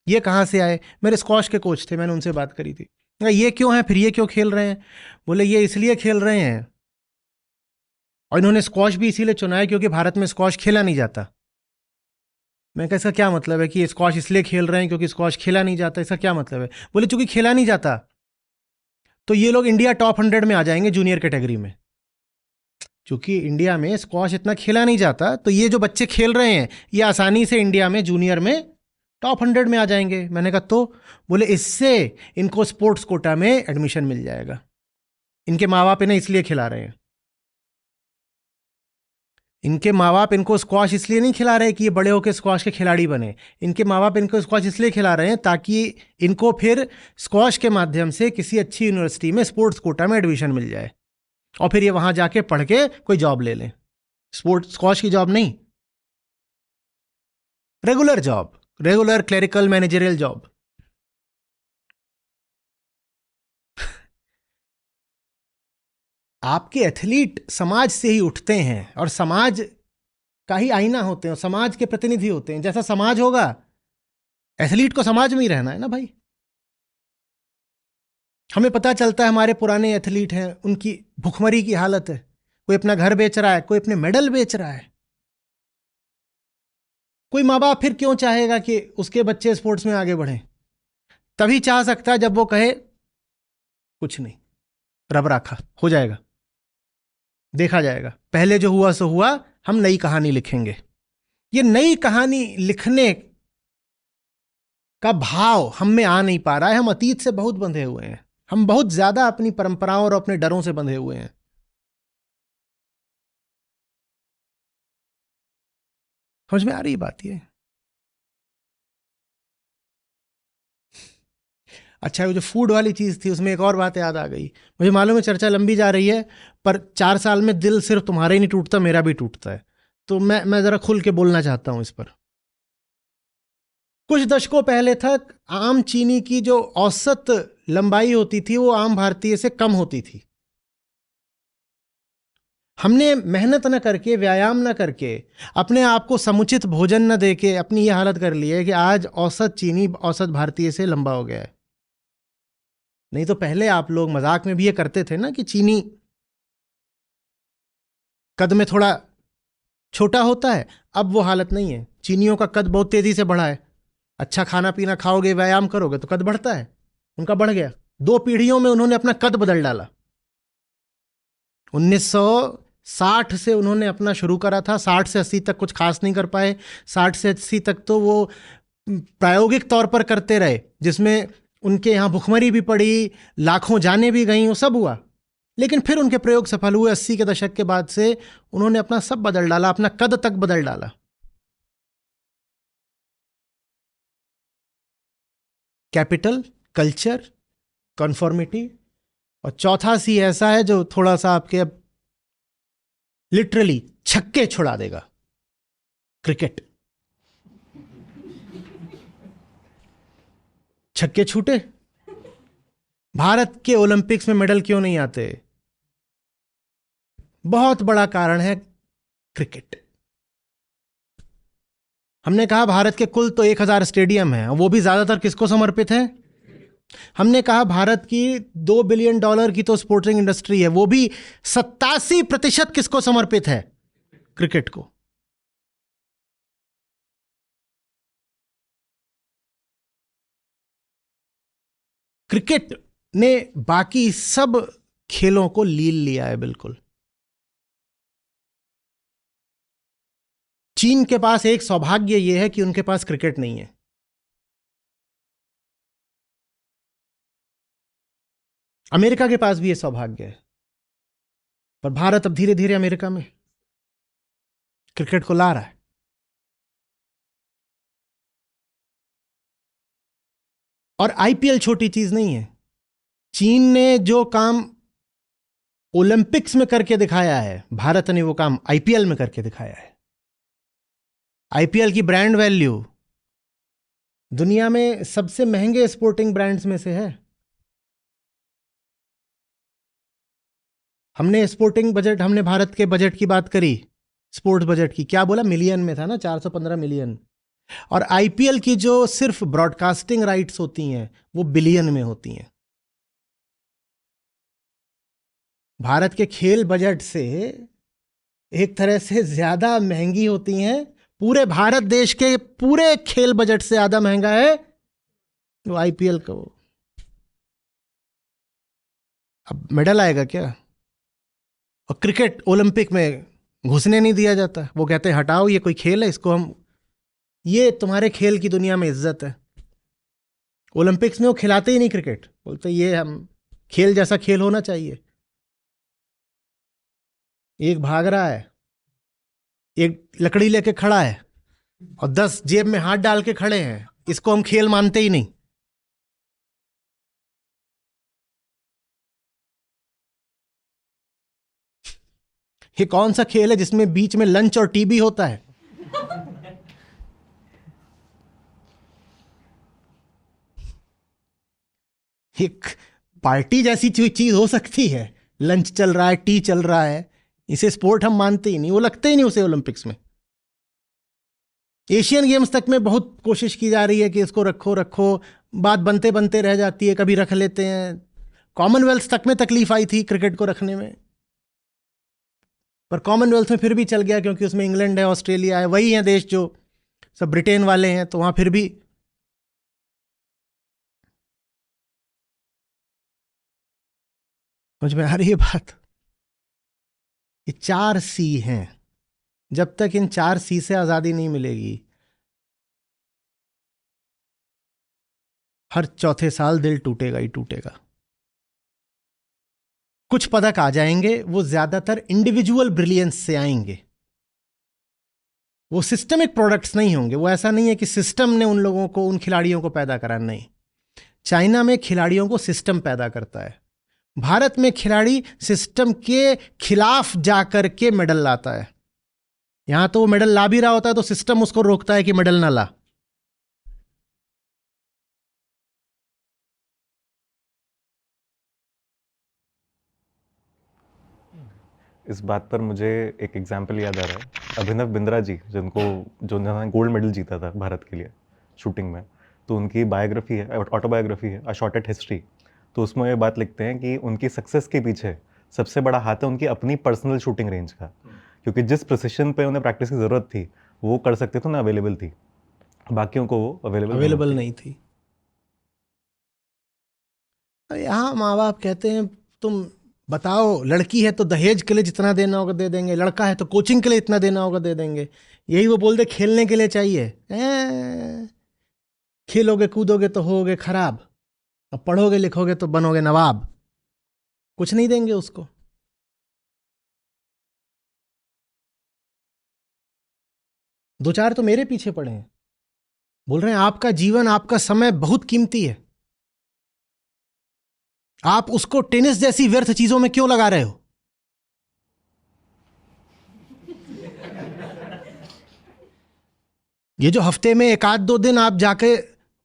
ये कहाँ से आए? मेरे स्क्वॉश के कोच थे, मैंने उनसे बात करी थी, ये क्यों हैं, फिर ये क्यों खेल रहे हैं? बोले ये इसलिए खेल रहे हैं, और इन्होंने स्क्वॉश भी इसीलिए चुना है क्योंकि भारत में स्क्वॉश खेला नहीं जाता। मैं कहा इसका क्या मतलब है कि स्क्वॉश इसलिए खेल रहे हैं क्योंकि स्क्वॉश खेला नहीं जाता, इसका क्या मतलब है? बोले चूंकि खेला नहीं जाता तो ये लोग इंडिया टॉप 100 में आ जाएंगे जूनियर कैटेगरी में। चूंकि इंडिया में स्क्वॉश इतना खेला नहीं जाता, तो ये जो बच्चे खेल रहे हैं ये आसानी से इंडिया में जूनियर में टॉप 100 में आ जाएंगे। मैंने कहा तो? बोले इससे इनको स्पोर्ट्स कोटा में एडमिशन मिल जाएगा, इनके माँ बाप इन्हें इसलिए खिला रहे हैं। इनके माँ बाप इनको स्क्वॉश इसलिए नहीं खिला रहे कि ये बड़े होकर स्क्वॉश के खिलाड़ी बने, इनके माँ बाप इनको स्क्वॉश इसलिए खिला रहे हैं ताकि इनको फिर स्क्वॉश के माध्यम से किसी अच्छी यूनिवर्सिटी में स्पोर्ट्स कोटा में एडमिशन मिल जाए, और फिर ये वहां जाके पढ़ के कोई जॉब ले लें। स्क्वॉश की जॉब नहीं, regular job, regular clerical managerial job. आपके एथलीट समाज से ही उठते हैं और समाज का ही आईना होते हैं, और समाज के प्रतिनिधि होते हैं। जैसा समाज होगा, एथलीट को समाज में ही रहना है ना भाई। हमें पता चलता है हमारे पुराने एथलीट हैं, उनकी भुखमरी की हालत है, कोई अपना घर बेच रहा है, कोई अपने मेडल बेच रहा है। कोई माँ बाप फिर क्यों चाहेगा कि उसके बच्चे स्पोर्ट्स में आगे बढ़ें? तभी चाह सकता है जब वो कहे कुछ नहीं, रब राखा, हो जाएगा, देखा जाएगा, पहले जो हुआ सो हुआ, हम नई कहानी लिखेंगे। ये नई कहानी लिखने का भाव हम में आ नहीं पा रहा है। हम अतीत से बहुत बंधे हुए हैं, हम बहुत ज्यादा अपनी परंपराओं और अपने डरों से बंधे हुए हैं। समझ में आ रही बात ये? अच्छा, वो जो फूड वाली चीज थी, उसमें एक और बात याद आ गई। मुझे मालूम है चर्चा लंबी जा रही है, पर 4 साल में दिल सिर्फ तुम्हारा ही नहीं टूटता, मेरा भी टूटता है। तो मैं जरा खुल के बोलना चाहता हूं इस पर। कुछ दशकों पहले तक आम चीनी की जो औसत लंबाई होती थी वो आम भारतीय से कम होती थी। हमने मेहनत न करके, व्यायाम न करके, अपने आप को समुचित भोजन न देके अपनी ये हालत कर ली है कि आज औसत चीनी औसत भारतीय से लंबा हो गया है। नहीं तो पहले आप लोग मजाक में भी ये करते थे ना कि चीनी कद में थोड़ा छोटा होता है। अब वो हालत नहीं है, चीनियों का कद बहुत तेजी से बढ़ा है। अच्छा खाना पीना खाओगे, व्यायाम करोगे तो कद बढ़ता है। उनका बढ़ गया। 2 पीढ़ियों में उन्होंने अपना कद बदल डाला। 1960 से उन्होंने अपना शुरू करा था, 60 से 80 तक कुछ खास नहीं कर पाए। 60 से 80 तक तो वो प्रायोगिक तौर पर करते रहे, जिसमें उनके यहाँ भुखमरी भी पड़ी, लाखों जानें भी गईं, वो सब हुआ। लेकिन फिर उनके प्रयोग सफल हुए। 80 के दशक के बाद से उन्होंने अपना सब बदल डाला, अपना कद तक बदल डाला। कैपिटल, कल्चर, कॉन्फॉर्मिटी, और चौथा सी ऐसा है जो थोड़ा सा आपके अब लिटरली छक्के छुड़ा देगा, क्रिकेट। छक्के छूटे। भारत के ओलंपिक्स में मेडल क्यों नहीं आते? बहुत बड़ा कारण है क्रिकेट। हमने कहा भारत के कुल तो 1000 स्टेडियम हैं, वो भी ज्यादातर किसको समर्पित हैं? हमने कहा भारत की $2 बिलियन की तो स्पोर्टिंग इंडस्ट्री है, वो भी 87% किसको समर्पित है? क्रिकेट को। क्रिकेट ने बाकी सब खेलों को लील लिया है बिल्कुल। चीन के पास एक सौभाग्य यह है कि उनके पास क्रिकेट नहीं है। अमेरिका के पास भी यह सौभाग्य है, पर भारत अब धीरे धीरे अमेरिका में क्रिकेट को ला रहा है। और आईपीएल छोटी चीज नहीं है। चीन ने जो काम ओलंपिक्स में करके दिखाया है, भारत ने वो काम आईपीएल में करके दिखाया है। आईपीएल की ब्रांड वैल्यू दुनिया में सबसे महंगे स्पोर्टिंग ब्रांड्स में से है। हमने स्पोर्टिंग बजट, हमने भारत के बजट की बात करी, स्पोर्ट्स बजट की, क्या बोला? मिलियन में था ना, 415 मिलियन। और आईपीएल की जो सिर्फ ब्रॉडकास्टिंग राइट्स होती हैं वो बिलियन में होती हैं। भारत के खेल बजट से एक तरह से ज्यादा महंगी होती हैं। पूरे भारत देश के पूरे खेल बजट से ज्यादा महंगा है वो आईपीएल का। वो अब मेडल आएगा क्या? और क्रिकेट ओलंपिक में घुसने नहीं दिया जाता। वो कहते हैं हटाओ, ये कोई खेल है, इसको हम, ये तुम्हारे खेल की दुनिया में इज्जत है। ओलंपिक्स में वो खिलाते ही नहीं क्रिकेट, बोलते ये हम खेल जैसा खेल होना चाहिए। एक भाग रहा है, एक लकड़ी लेके खड़ा है और 10 जेब में हाथ डाल के खड़े हैं, इसको हम खेल मानते ही नहीं। ये कौन सा खेल है जिसमें बीच में लंच और टी भी होता है? एक पार्टी जैसी चीज हो सकती है, लंच चल रहा है, टी चल रहा है, इसे स्पोर्ट हम मानते ही नहीं, वो लगते ही नहीं उसे ओलंपिक्स में। एशियन गेम्स तक में बहुत कोशिश की जा रही है कि इसको रखो रखो, बात बनते बनते रह जाती है, कभी रख लेते हैं। कॉमनवेल्थ तक में तकलीफ आई थी क्रिकेट को रखने में, पर कॉमनवेल्थ में फिर भी चल गया क्योंकि उसमें इंग्लैंड है, ऑस्ट्रेलिया है, वही हैं देश जो सब ब्रिटेन वाले हैं, तो वहां फिर भी। समझ में आ रही है बात? ये 4 सी हैं। जब तक इन 4 सी से आजादी नहीं मिलेगी, हर चौथे साल दिल टूटेगा ही टूटेगा। कुछ पदक आ जाएंगे, वो ज्यादातर इंडिविजुअल ब्रिलियंस से आएंगे, वो सिस्टमिक प्रोडक्ट्स नहीं होंगे। वो ऐसा नहीं है कि सिस्टम ने उन लोगों को, उन खिलाड़ियों को पैदा करा, नहीं। चाइना में खिलाड़ियों को सिस्टम पैदा करता है। भारत में खिलाड़ी सिस्टम के खिलाफ जाकर के मेडल लाता है। यहां तो वो मेडल ला भी रहा होता है तो सिस्टम उसको रोकता है कि मेडल ना ला। इस बात पर मुझे एक एग्जाम्पल याद आ रहा है। अभिनव बिंद्रा जी, जिन्होंने गोल्ड मेडल जीता था भारत के लिए शूटिंग में, तो उनकी बायोग्राफी है, ऑटोबायोग्राफी है, अ शॉर्ट एट हिस्ट्री। तो उसमें ये बात लिखते हैं कि उनकी सक्सेस के पीछे सबसे बड़ा हाथ है उनकी अपनी पर्सनल शूटिंग रेंज का, क्योंकि जिस प्रिसिशन पे उन्हें प्रैक्टिस की ज़रूरत थी वो कर सकते थे ना, अवेलेबल थी, बाकियों को वो अवेलेबल नहीं थी। यहाँ माँ बाप कहते हैं तुम बताओ, लड़की है तो दहेज के लिए जितना देना होगा दे देंगे, लड़का है तो कोचिंग के लिए इतना देना होगा दे देंगे। यही वो बोल दे खेलने के लिए चाहिए, खेलोगे कूदोगे तो होगे खराब, अब पढ़ोगे लिखोगे तो बनोगे नवाब। कुछ नहीं देंगे उसको। दो चार तो मेरे पीछे पड़े हैं, बोल रहे हैं आपका जीवन आपका समय बहुत कीमती है, आप उसको टेनिस जैसी व्यर्थ चीजों में क्यों लगा रहे हो। ये जो हफ्ते में एक आध दो दिन आप जाके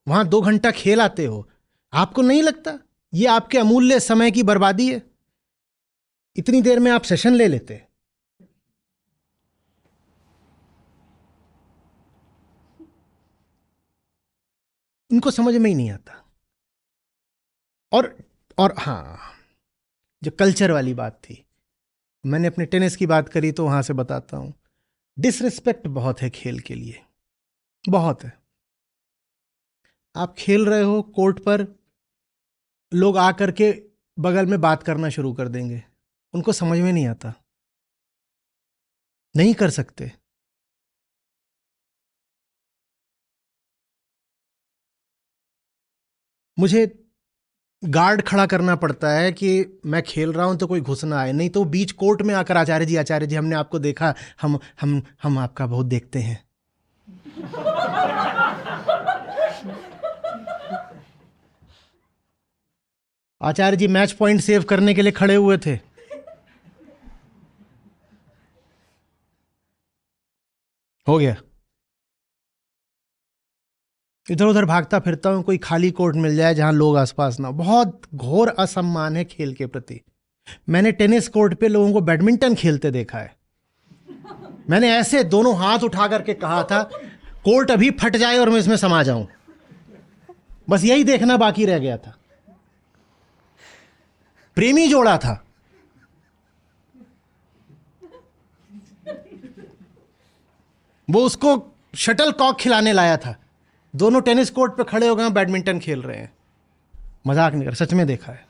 वहां 2 घंटा खेल आते हो, आपको नहीं लगता ये आपके अमूल्य समय की बर्बादी है? इतनी देर में आप सेशन ले लेते। इनको समझ में ही नहीं आता। और हाँ, जो कल्चर वाली बात थी, मैंने अपने टेनिस की बात करी तो वहां से बताता हूं। डिसरिस्पेक्ट बहुत है खेल के लिए, बहुत है। आप खेल रहे हो कोर्ट पर, लोग आकर के बगल में बात करना शुरू कर देंगे, उनको समझ में नहीं आता, नहीं कर सकते। मुझे गार्ड खड़ा करना पड़ता है कि मैं खेल रहा हूं तो कोई घुस ना आए, नहीं तो बीच कोर्ट में आकर आचार्य जी हमने आपको देखा, हम आपका बहुत देखते हैं। आचार्य जी मैच पॉइंट सेव करने के लिए खड़े हुए थे। हो गया, इधर उधर भागता फिरता हूं, कोई खाली कोर्ट मिल जाए जहां लोग आसपास ना। बहुत घोर असम्मान है खेल के प्रति। मैंने टेनिस कोर्ट पे लोगों को बैडमिंटन खेलते देखा है। मैंने ऐसे दोनों हाथ उठा करके कहा था कोर्ट अभी फट जाए और मैं इसमें समा जाऊं, बस यही देखना बाकी रह गया था। प्रेमी जोड़ा था, वो उसको शटल कॉक खिलाने लाया था, दोनों टेनिस कोर्ट पे खड़े हो गए बैडमिंटन खेल रहे हैं। मजाक नहीं कर, सच में देखा है।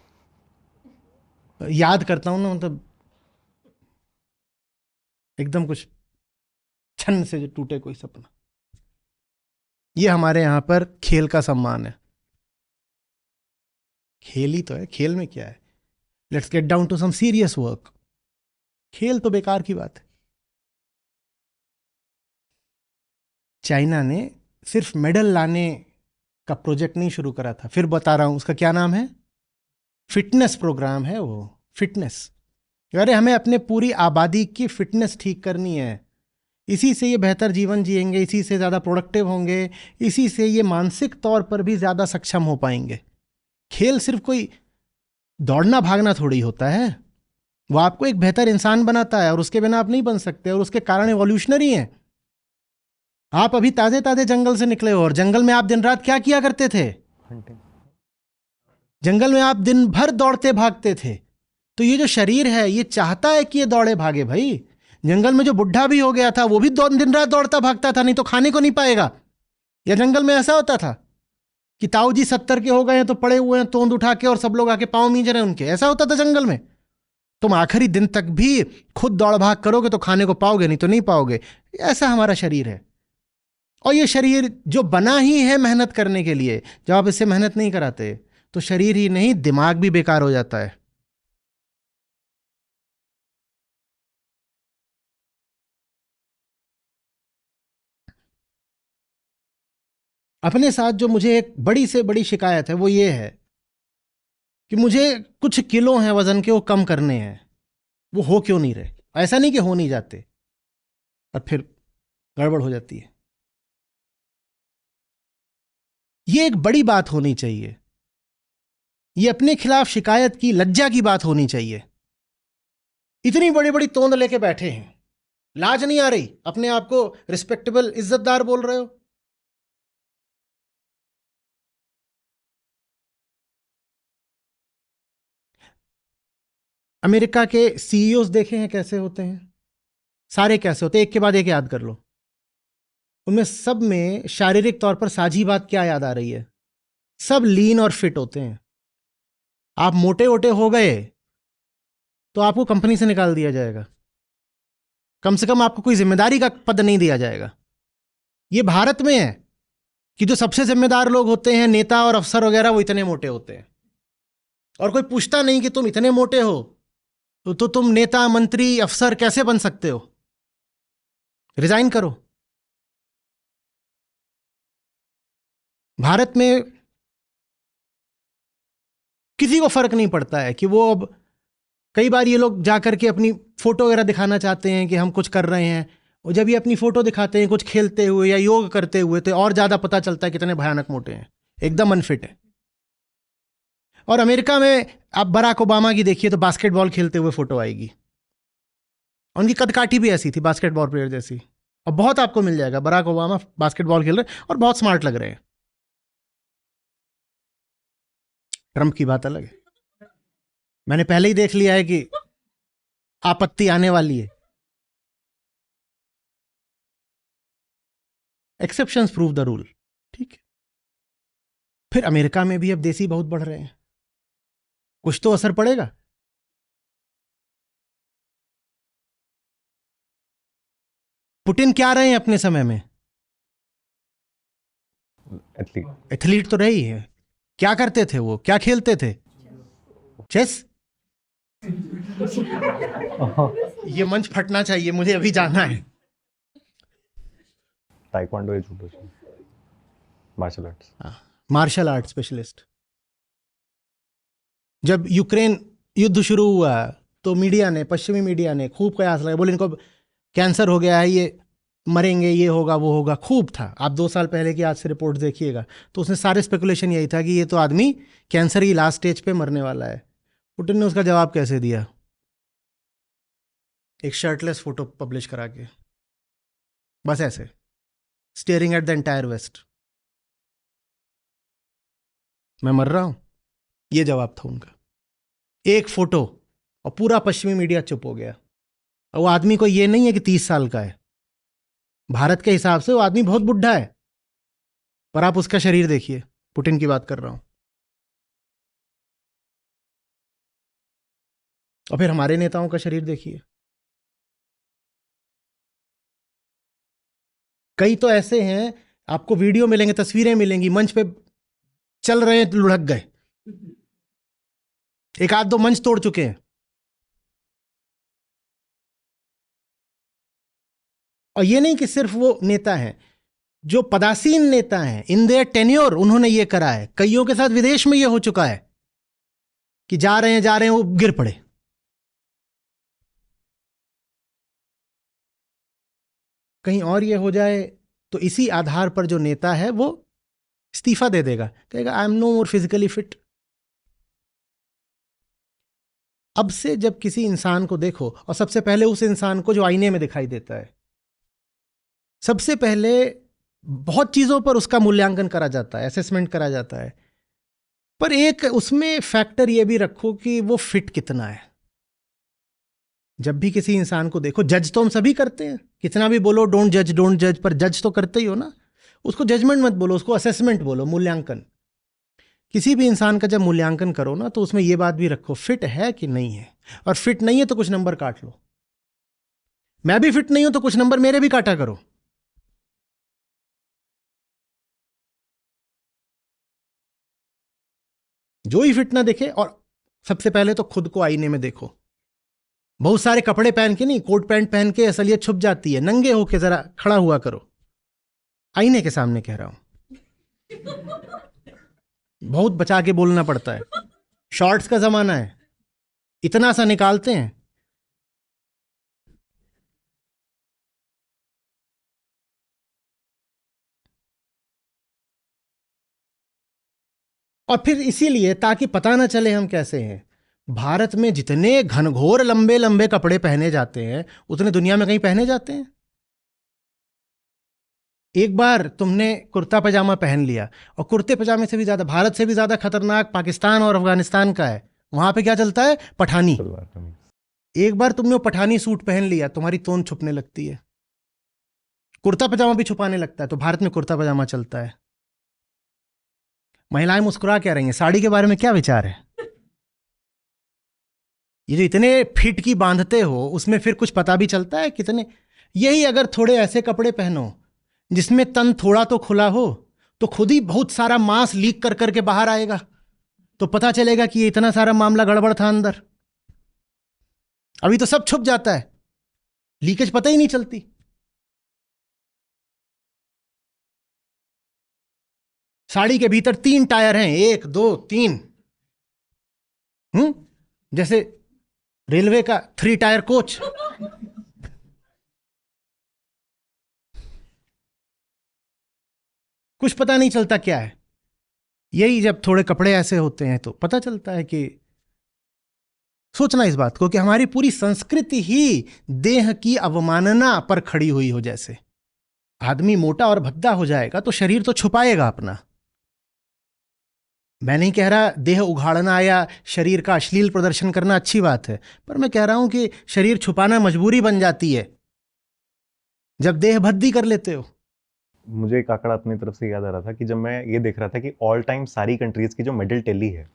याद करता हूं ना, मतलब एकदम कुछ छन से जो टूटे कोई सपना। ये हमारे यहां पर खेल का सम्मान है। खेल ही तो है, खेल में क्या है। Let's get down to some serious work. खेल तो बेकार की बात है। चाइना ने सिर्फ मेडल लाने का प्रोजेक्ट नहीं शुरू करा था, फिर बता रहा हूं, उसका क्या नाम है, फिटनेस प्रोग्राम है वो। फिटनेस, अरे हमें अपने पूरी आबादी की फिटनेस ठीक करनी है, इसी से ये बेहतर जीवन जिएंगे, इसी से ज़्यादा प्रोडक्टिव होंगे, इसी से ये मानसिक तौर पर भी ज़्यादा सक्षम हो पाएंगे। खेल सिर्फ कोई दौड़ना भागना थोड़ी होता है, वो आपको एक बेहतर इंसान बनाता है और उसके बिना आप नहीं बन सकते, और उसके कारण एवोल्यूशनरी हैं। आप अभी ताज़े ताज़े जंगल से निकले हो, और जंगल में आप दिन रात क्या किया करते थे? जंगल में आप दिन भर दौड़ते भागते थे। तो ये जो शरीर है ये चाहता है कि ये दौड़े भागे। भाई जंगल में जो बुढ़ा भी हो गया था वो भी दिन रात दौड़ता भागता था, नहीं तो खाने को नहीं पाएगा। या जंगल में ऐसा होता था कि ताऊ जी 70 के हो गए हैं तो पड़े हुए हैं तोंद उठा के और सब लोग आके पाँव मींज रहे हैं उनके? ऐसा होता था जंगल में? तुम आखिरी दिन तक भी खुद दौड़ भाग करोगे तो खाने को पाओगे, नहीं तो नहीं पाओगे। ऐसा हमारा शरीर है। और ये शरीर जो बना ही है मेहनत करने के लिए, जब आप इससे मेहनत नहीं कराते तो शरीर ही नहीं दिमाग भी बेकार हो जाता है। अपने साथ जो मुझे एक बड़ी से बड़ी शिकायत है वो ये है कि मुझे कुछ किलो हैं वजन के, वो कम करने हैं, वो हो क्यों नहीं रहे? ऐसा नहीं कि हो नहीं जाते, और फिर गड़बड़ हो जाती है। ये एक बड़ी बात होनी चाहिए, ये अपने खिलाफ शिकायत की लज्जा की बात होनी चाहिए। इतनी बड़ी बड़ी तोंद लेके बैठे हैं, लाज नहीं आ रही? अपने आप को रिस्पेक्टेबल इज्जतदार बोल रहे हो। अमेरिका के सीईओज देखे हैं कैसे होते हैं? सारे कैसे होते हैं? एक के बाद एक याद कर लो। उनमें सब में शारीरिक तौर पर साझी बात क्या याद आ रही है? सब लीन और फिट होते हैं। आप मोटे वोटे हो गए तो आपको कंपनी से निकाल दिया जाएगा, कम से कम आपको कोई जिम्मेदारी का पद नहीं दिया जाएगा। ये भारत में है कि जो सबसे जिम्मेदार लोग होते हैं, नेता और अफसर वगैरह, वो इतने मोटे होते हैं और कोई पूछता नहीं कि तुम इतने मोटे हो तो तुम नेता, मंत्री, अफसर कैसे बन सकते हो? रिजाइन करो। भारत में किसी को फर्क नहीं पड़ता है कि वो अब, कई बार ये लोग जाकर के अपनी फोटो वगैरह दिखाना चाहते हैं कि हम कुछ कर रहे हैं, और जब ये अपनी फोटो दिखाते हैं कुछ खेलते हुए या योग करते हुए तो और ज्यादा पता चलता है कितने भयानक मोटे हैं, एकदम अनफिट है। और अमेरिका में आप बराक ओबामा की देखिए तो बास्केटबॉल खेलते हुए फोटो आएगी। उनकी कदकाठी भी ऐसी थी, बास्केटबॉल प्लेयर जैसी। और बहुत आपको मिल जाएगा, बराक ओबामा बास्केटबॉल खेल रहे हैं और बहुत स्मार्ट लग रहे हैं। ट्रंप की बात अलग है, मैंने पहले ही देख लिया है कि आपत्ति आने वाली है। एक्सेप्शंस प्रूव द रूल, ठीक है। फिर अमेरिका में भी अब देसी बहुत बढ़ रहे हैं, कुछ तो असर पड़ेगा। पुतिन क्या रहे हैं अपने समय में? एथलीट। एथलीट तो रही है। क्या करते थे वो? क्या खेलते थे? चेस। ये मंच फटना चाहिए, मुझे अभी जाना है। ताइक्वांडो या judo, martial arts. Martial art specialist. जब यूक्रेन युद्ध शुरू हुआ तो मीडिया ने, पश्चिमी मीडिया ने खूब कयास लगाया, बोले इनको कैंसर हो गया है, ये मरेंगे, ये होगा वो होगा, खूब था। आप 2 साल पहले की आज से रिपोर्ट देखिएगा तो उसमें सारे स्पेकुलेशन यही था कि ये तो आदमी कैंसर की लास्ट स्टेज पे मरने वाला है। पुतिन ने उसका जवाब कैसे दिया? एक शर्टलेस फोटो पब्लिश करा के, बस ऐसे staring at the entire waste, मैं मर रहा हूं, ये जवाब था उनका। एक फोटो और पूरा पश्चिमी मीडिया चुप हो गया। और वो आदमी को ये नहीं है कि 30 साल का है, भारत के हिसाब से वो आदमी बहुत बुढ़ा है, पर आप उसका शरीर देखिए। पुतिन की बात कर रहा हूं। और फिर हमारे नेताओं का शरीर देखिए। कई तो ऐसे हैं, आपको वीडियो मिलेंगे, तस्वीरें मिलेंगी, मंच पे चल रहे हैं, लुढ़क गए, एक आध दो मंच तोड़ चुके हैं। और ये नहीं कि सिर्फ वो नेता हैं, जो पदासीन नेता हैं, इन देयर टेन्योर उन्होंने ये करा है। कईयों के साथ विदेश में ये हो चुका है कि जा रहे हैं वो गिर पड़े। कहीं और ये हो जाए तो इसी आधार पर जो नेता है वो इस्तीफा दे देगा, कहेगा I am no more physically fit. अब से जब किसी इंसान को देखो, और सबसे पहले उस इंसान को जो आईने में दिखाई देता है, सबसे पहले बहुत चीजों पर उसका मूल्यांकन करा जाता है, असेसमेंट करा जाता है, पर एक उसमें फैक्टर ये भी रखो कि वो फिट कितना है। जब भी किसी इंसान को देखो, जज तो हम सभी करते हैं, कितना भी बोलो डोंट जज, पर जज तो करते ही हो ना। उसको जजमेंट मत बोलो, उसको असेसमेंट बोलो, मूल्यांकन। किसी भी इंसान का जब मूल्यांकन करो ना तो उसमें यह बात भी रखो, फिट है कि नहीं है। और फिट नहीं है तो कुछ नंबर काट लो। मैं भी फिट नहीं हूं तो कुछ नंबर मेरे भी काटा करो। जो ही फिट ना दिखे, और सबसे पहले तो खुद को आईने में देखो। बहुत सारे कपड़े पहन के नहीं, कोट पैंट पहन के असलियत छुप जाती है। नंगे होके जरा खड़ा हुआ करो, आईने के सामने कह रहा हूं। बहुत बचा के बोलना पड़ता है, शॉर्ट्स का जमाना है, इतना सा निकालते हैं। और फिर इसीलिए, ताकि पता ना चले हम कैसे हैं, भारत में जितने घनघोर लंबे लंबे कपड़े पहने जाते हैं उतने दुनिया में कहीं पहने जाते हैं? एक बार तुमने कुर्ता पजामा पहन लिया, और कुर्ते पजामे से भी ज्यादा, भारत से भी ज्यादा खतरनाक पाकिस्तान और अफगानिस्तान का है। वहां पे क्या चलता है? पठानी। सलवार कमीज। एक बार तुमने वो पठानी सूट पहन लिया, तुम्हारी तोंद छुपने लगती है। कुर्ता पजामा भी छुपाने लगता है, तो भारत में कुर्ता पजामा चलता है। महिलाएं मुस्कुरा क्या रही हैं? साड़ी के बारे में क्या विचार है? ये जो इतने फिट की बांधते हो, उसमें फिर कुछ पता भी चलता है कितने? यही अगर थोड़े ऐसे कपड़े पहनो जिसमें तन थोड़ा तो खुला हो, तो खुद ही बहुत सारा मांस लीक कर करके बाहर आएगा, तो पता चलेगा कि ये इतना सारा मामला गड़बड़ था अंदर। अभी तो सब छुप जाता है, लीकेज पता ही नहीं चलती। साड़ी के भीतर 3 टायर हैं, 1 2 3। जैसे रेलवे का 3 टायर कोच। कुछ पता नहीं चलता क्या है। यही जब थोड़े कपड़े ऐसे होते हैं तो पता चलता है कि सोचना इस बात को कि हमारी पूरी संस्कृति ही देह की अवमानना पर खड़ी हुई हो। जैसे आदमी मोटा और भद्दा हो जाएगा तो शरीर तो छुपाएगा अपना। मैं नहीं कह रहा देह उघाड़ना या शरीर का अश्लील प्रदर्शन करना अच्छी बात है, पर मैं कह रहा हूं कि शरीर छुपाना मजबूरी बन जाती है जब देह भद्दी कर लेते हो। मुझे एक आंकड़ा अपनी तरफ से याद आ रहा था कि जब मैं ये देख रहा था कि ऑल टाइम सारी कंट्रीज की जो मेडल टेली है,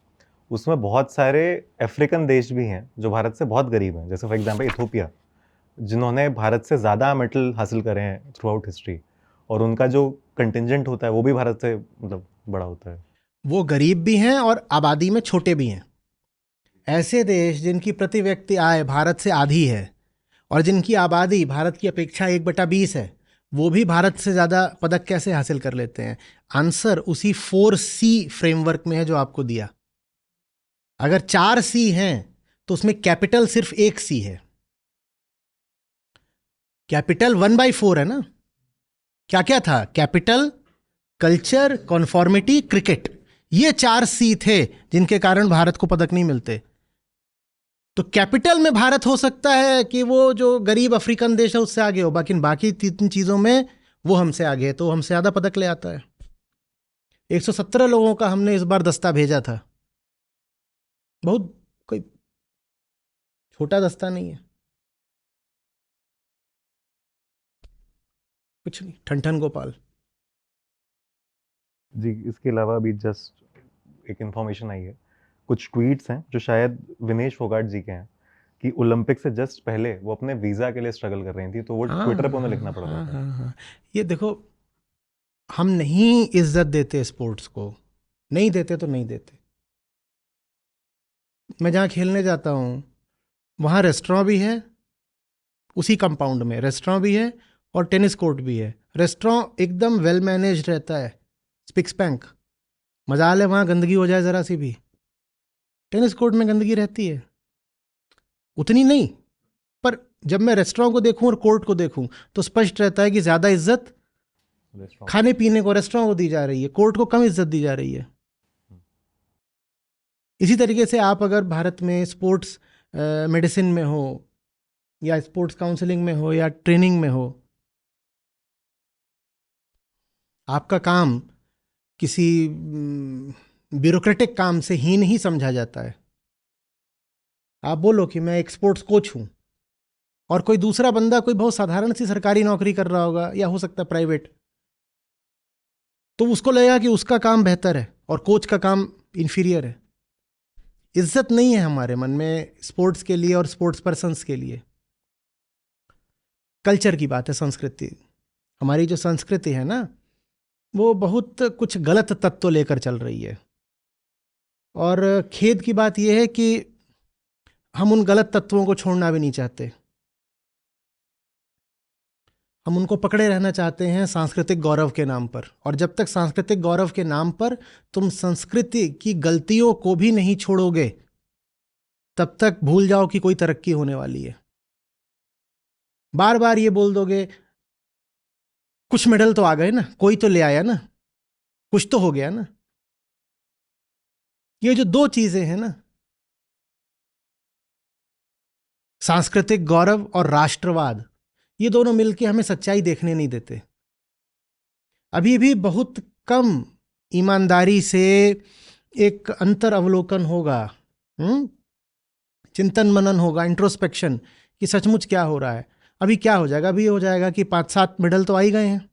उसमें बहुत सारे अफ्रीकन देश भी हैं जो भारत से बहुत गरीब हैं, जैसे फॉर एग्जांपल इथोपिया, जिन्होंने भारत से ज़्यादा मेडल हासिल करे हैं थ्रू आउट हिस्ट्री, और उनका जो कंटिजेंट होता है वो भी भारत से मतलब बड़ा होता है। वो गरीब भी हैं और आबादी में छोटे भी हैं। ऐसे देश जिनकी प्रति व्यक्ति आय भारत से आधी है और जिनकी आबादी भारत की अपेक्षा 1/20 है, वो भी भारत से ज़्यादा पदक कैसे हासिल कर लेते हैं? आंसर उसी 4C फ्रेमवर्क में है जो आपको दिया। अगर 4C हैं तो उसमें कैपिटल सिर्फ 1C है। कैपिटल 1/4 है ना। क्या क्या था? Capital, culture, conformity, cricket. ये 4C थे जिनके कारण भारत को पदक नहीं मिलते। तो कैपिटल में भारत हो सकता है कि वो जो गरीब अफ्रीकन देश है उससे आगे हो, बाकी 3 चीज़ों में वो हमसे आगे है, तो हमसे ज़्यादा पदक ले आता है। 117 लोगों का हमने इस बार दस्ता भेजा था। बहुत कोई छोटा दस्ता नहीं है। कुछ नहीं, ठन गोपाल जी। इसके अलावा अभी जस्ट एक इन्फॉर्मेशन आई है, कुछ ट्वीट्स हैं जो शायद विनेश फोगाट जी के हैं, कि ओलंपिक से जस्ट पहले वो अपने वीज़ा के लिए स्ट्रगल कर रही थी, तो वो ट्विटर पे उन्हें लिखना पड़ रहा था। हाँ। ये देखो, हम नहीं इज्जत देते स्पोर्ट्स को, नहीं देते तो नहीं देते। मैं जहाँ खेलने जाता हूँ वहाँ रेस्टोरेंट भी है, उसी कंपाउंड में रेस्टोरेंट भी है और टेनिस कोर्ट भी है। रेस्टोरेंट एकदम वेल मैनेज रहता है, स्पिक स्पैंक। मजाल है वहाँ गंदगी हो जाए ज़रा सी भी। टेनिस कोर्ट में गंदगी रहती है, उतनी नहीं, पर जब मैं रेस्टोरेंट को देखूं और कोर्ट को देखूं तो स्पष्ट रहता है कि ज़्यादा इज्जत खाने पीने को रेस्टोरेंट को दी जा रही है, कोर्ट को कम इज्जत दी जा रही है। इसी तरीके से आप अगर भारत में स्पोर्ट्स मेडिसिन में हो या स्पोर्ट्स काउंसलिंग में हो या ट्रेनिंग में हो, आपका काम किसी ब्यूरोक्रेटिक काम से हीन ही समझा जाता है। आप बोलो कि मैं एक स्पोर्ट्स कोच हूँ, और कोई दूसरा बंदा कोई बहुत साधारण सी सरकारी नौकरी कर रहा होगा या हो सकता है प्राइवेट, तो उसको लगेगा कि उसका काम बेहतर है और कोच का काम इन्फीरियर है। इज्जत नहीं है हमारे मन में स्पोर्ट्स के लिए और स्पोर्ट्स पर्सन्स के लिए। कल्चर की बात है, संस्कृति। हमारी जो संस्कृति है ना, वो बहुत कुछ गलत तत्व लेकर चल रही है, और खेद की बात यह है कि हम उन गलत तत्वों को छोड़ना भी नहीं चाहते। हम उनको पकड़े रहना चाहते हैं सांस्कृतिक गौरव के नाम पर, और जब तक सांस्कृतिक गौरव के नाम पर तुम संस्कृति की गलतियों को भी नहीं छोड़ोगे, तब तक भूल जाओ कि कोई तरक्की होने वाली है। बार बार ये बोल दोगे कुछ मेडल तो आ गए ना, कोई तो ले आया ना, कुछ तो हो गया ना। ये जो 2 चीजें हैं ना, सांस्कृतिक गौरव और राष्ट्रवाद, ये दोनों मिलकर हमें सच्चाई देखने नहीं देते। अभी भी बहुत कम ईमानदारी से एक अंतर अवलोकन होगा, चिंतन मनन होगा, इंट्रोस्पेक्शन, कि सचमुच क्या हो रहा है। अभी क्या हो जाएगा, अभी ये हो जाएगा कि 5-7 मेडल तो आ ही गए हैं,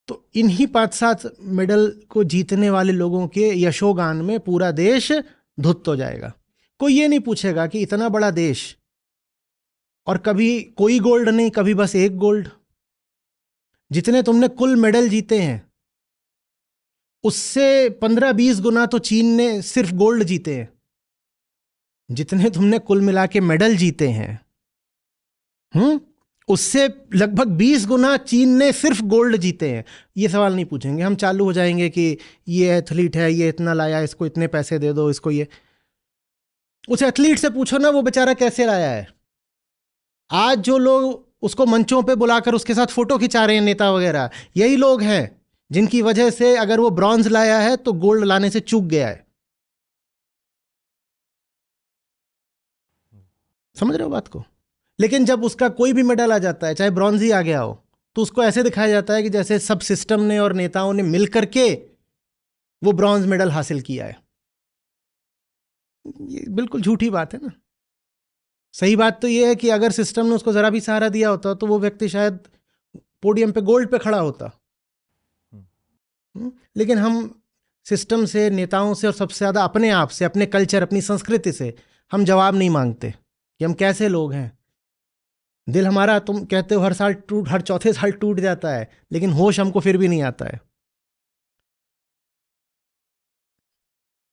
तो इन्हीं 5-7 मेडल को जीतने वाले लोगों के यशोगान में पूरा देश धुत हो जाएगा। कोई ये नहीं पूछेगा कि इतना बड़ा देश और कभी कोई गोल्ड नहीं, कभी बस एक गोल्ड। जितने तुमने कुल मेडल जीते हैं उससे 15-20 गुना तो चीन ने सिर्फ गोल्ड जीते हैं। जितने तुमने कुल मिला के मेडल जीते हैं उससे लगभग 20 गुना चीन ने सिर्फ गोल्ड जीते हैं। ये सवाल नहीं पूछेंगे, हम चालू हो जाएंगे कि ये एथलीट है, ये इतना लाया, इसको इतने पैसे दे दो, इसको ये। उस एथलीट से पूछो ना वो बेचारा कैसे लाया है। आज जो लोग उसको मंचों पे बुलाकर उसके साथ फोटो खिंचा रहे हैं, नेता वगैरह, यही लोग हैं जिनकी वजह से अगर वो ब्रॉन्ज लाया है तो गोल्ड लाने से चूक गया है। समझ रहे हो बात को? लेकिन जब उसका कोई भी मेडल आ जाता है, चाहे ब्रॉन्ज ही आ गया हो, तो उसको ऐसे दिखाया जाता है कि जैसे सब सिस्टम ने और नेताओं ने मिल करके वो ब्रॉन्ज मेडल हासिल किया है। ये बिल्कुल झूठी बात है ना। सही बात तो ये है कि अगर सिस्टम ने उसको जरा भी सहारा दिया होता तो वो व्यक्ति शायद पोडियम पे गोल्ड पे खड़ा होता। लेकिन हम सिस्टम से, नेताओं से और सबसे ज़्यादा अपने आप से, अपने कल्चर, अपनी संस्कृति से हम जवाब नहीं मांगते कि हम कैसे लोग हैं। दिल हमारा, तुम कहते हो हर चौथे साल टूट जाता है, लेकिन होश हमको फिर भी नहीं आता है।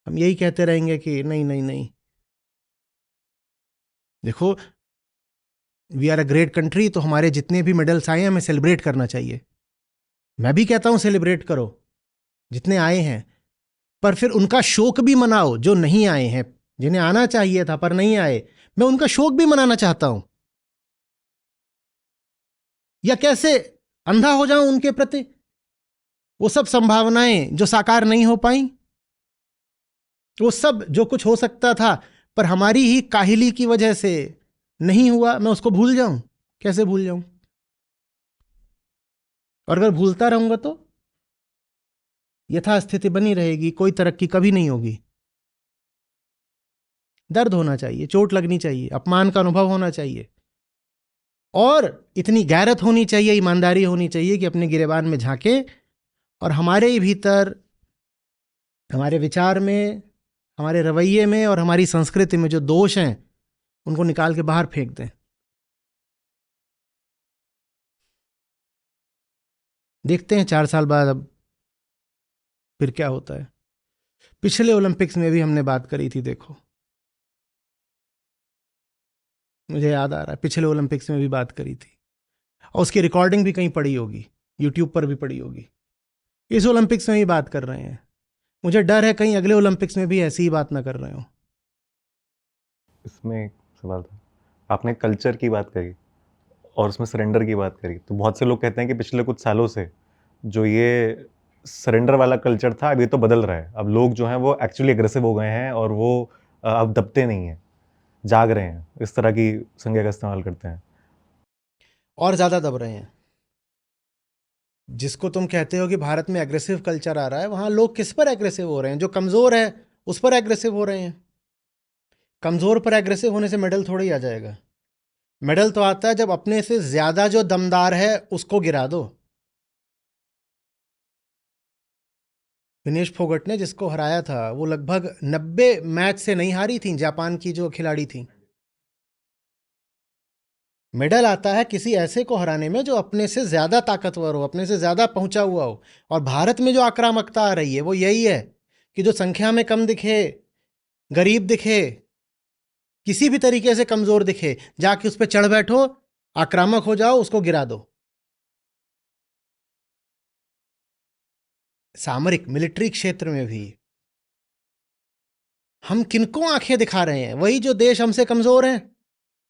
हम यही कहते रहेंगे कि नहीं नहीं नहीं। देखो, we are a great country, तो हमारे जितने भी मेडल्स आए हैं हमें सेलिब्रेट करना चाहिए। मैं भी कहता हूं सेलिब्रेट करो जितने आए हैं, पर फिर उनका शोक भी मनाओ जो नहीं आए हैं, जिन्हें आना चाहिए था पर नहीं आए। मैं उनका शोक भी मनाना चाहता हूं। या कैसे अंधा हो जाऊं उनके प्रति? वो सब संभावनाएं जो साकार नहीं हो पाई, वो सब जो कुछ हो सकता था पर हमारी ही काहिली की वजह से नहीं हुआ, मैं उसको भूल जाऊं? कैसे भूल जाऊं? और अगर भूलता रहूंगा तो यथास्थिति बनी रहेगी, कोई तरक्की कभी नहीं होगी। दर्द होना चाहिए, चोट लगनी चाहिए, अपमान का अनुभव होना चाहिए, और इतनी गैरत होनी चाहिए, ईमानदारी होनी चाहिए कि अपने गिरेबान में झांके और हमारे ही भीतर, हमारे विचार में, हमारे रवैये में और हमारी संस्कृति में जो दोष हैं उनको निकाल के बाहर फेंक दें। देखते हैं 4 साल बाद अब फिर क्या होता है। पिछले ओलंपिक्स में भी हमने बात करी थी, देखो मुझे याद आ रहा है, पिछले ओलंपिक्स में भी बात करी थी और उसकी रिकॉर्डिंग भी कहीं पड़ी होगी, यूट्यूब पर भी पड़ी होगी। इस ओलंपिक्स में ही बात कर रहे हैं। मुझे डर है कहीं अगले ओलंपिक्स में भी ऐसी ही बात ना कर रहे हो। इसमें एक सवाल था, आपने कल्चर की बात करी और उसमें सरेंडर की बात करी, तो बहुत से लोग कहते हैं कि पिछले कुछ सालों से जो ये सरेंडर वाला कल्चर था अभी तो बदल रहा है। अब लोग जो हैं वो एक्चुअली एग्रेसिव हो गए हैं और वो अब दबते नहीं हैं, जाग रहे हैं, इस तरह की संज्ञा का इस्तेमाल करते हैं। और ज़्यादा दब रहे हैं। जिसको तुम कहते हो कि भारत में एग्रेसिव कल्चर आ रहा है, वहाँ लोग किस पर एग्रेसिव हो रहे हैं? जो कमज़ोर है उस पर एग्रेसिव हो रहे हैं। कमज़ोर पर एग्रेसिव होने से मेडल थोड़ा ही आ जाएगा। मेडल तो आता है जब अपने से ज़्यादा जो दमदार है उसको गिरा दो। विनेश फोगट ने जिसको हराया था वो लगभग 90 मैच से नहीं हारी थी, जापान की जो खिलाड़ी थी। मेडल आता है किसी ऐसे को हराने में जो अपने से ज्यादा ताकतवर हो, अपने से ज्यादा पहुंचा हुआ हो। और भारत में जो आक्रामकता आ रही है वो यही है कि जो संख्या में कम दिखे, गरीब दिखे, किसी भी तरीके से कमजोर दिखे, जाके उस पर चढ़ बैठो, आक्रामक हो जाओ, उसको गिरा दो। सामरिक मिलिट्री क्षेत्र में भी हम किनको आंखें दिखा रहे हैं? वही जो देश हमसे कमजोर हैं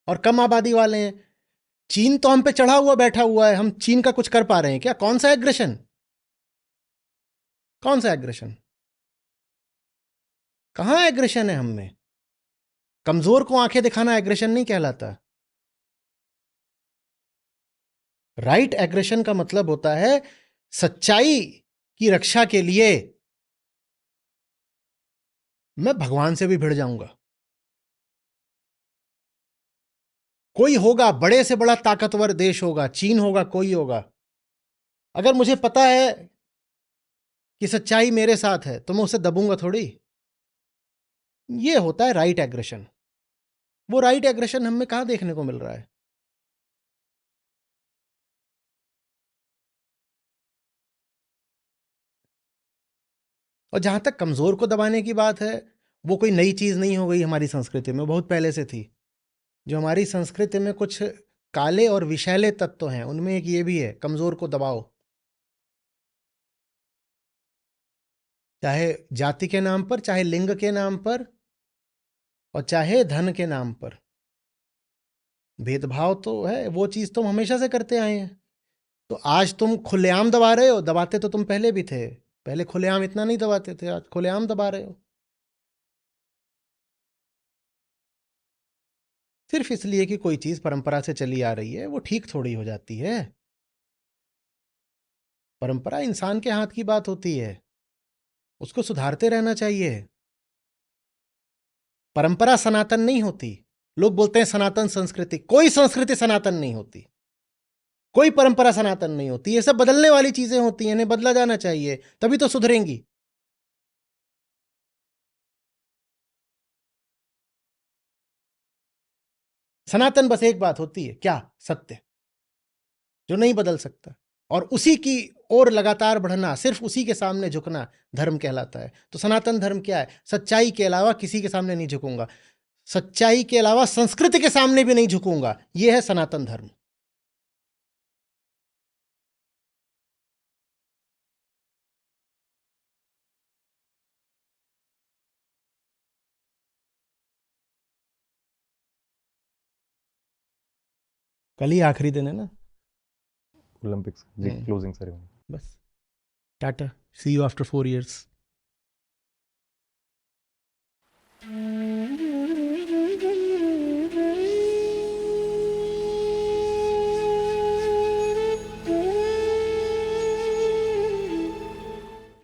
और कम आबादी वाले हैं। चीन तो हम पे चढ़ा हुआ बैठा हुआ है, हम चीन का कुछ कर पा रहे हैं क्या? कौन सा एग्रेशन? कौन सा एग्रेशन? कहां एग्रेशन है हम में? कमजोर को आंखें दिखाना एग्रेशन नहीं कहलाता। राइट एग्रेशन का मतलब होता है सच्चाई की रक्षा के लिए मैं भगवान से भी भिड़ जाऊंगा। कोई होगा, बड़े से बड़ा ताकतवर देश होगा, चीन होगा, कोई होगा, अगर मुझे पता है कि सच्चाई मेरे साथ है तो मैं उसे दबूंगा थोड़ी। ये होता है राइट एग्रेशन। वो राइट एग्रेशन हमें कहां देखने को मिल रहा है? और जहां तक कमजोर को दबाने की बात है, वो कोई नई चीज नहीं हो गई हमारी संस्कृति में, बहुत पहले से थी। जो हमारी संस्कृति में कुछ काले और विषैले तत्व हैं, उनमें एक ये भी है, कमजोर को दबाओ, चाहे जाति के नाम पर, चाहे लिंग के नाम पर, और चाहे धन के नाम पर। भेदभाव तो है, वो चीज तुम हमेशा से करते आए हैं। तो आज तुम खुलेआम दबा रहे हो, दबाते तो तुम पहले भी थे। पहले खुलेआम इतना नहीं दबाते थे, आज खुलेआम दबा रहे हो, सिर्फ इसलिए कि कोई चीज परंपरा से चली आ रही है, वो ठीक थोड़ी हो जाती है। परंपरा इंसान के हाथ की बात होती है, उसको सुधारते रहना चाहिए। परंपरा सनातन नहीं होती। लोग बोलते हैं सनातन संस्कृति, कोई संस्कृति सनातन नहीं होती, कोई परंपरा सनातन नहीं होती। ये सब बदलने वाली चीजें होती हैं, इन्हें बदला जाना चाहिए, तभी तो सुधरेंगी। सनातन बस एक बात होती है, क्या? सत्य, जो नहीं बदल सकता, और उसी की ओर लगातार बढ़ना, सिर्फ उसी के सामने झुकना धर्म कहलाता है। तो सनातन धर्म क्या है? सच्चाई के अलावा किसी के सामने नहीं झुकूंगा, सच्चाई के अलावा संस्कृति के सामने भी नहीं झुकूंगा, यह है सनातन धर्म। कल ही आखिरी दिन है ना ओलंपिक्स जी, क्लोजिंग सेरेमनी। बस, टाटा, सी यू आफ्टर 4 years।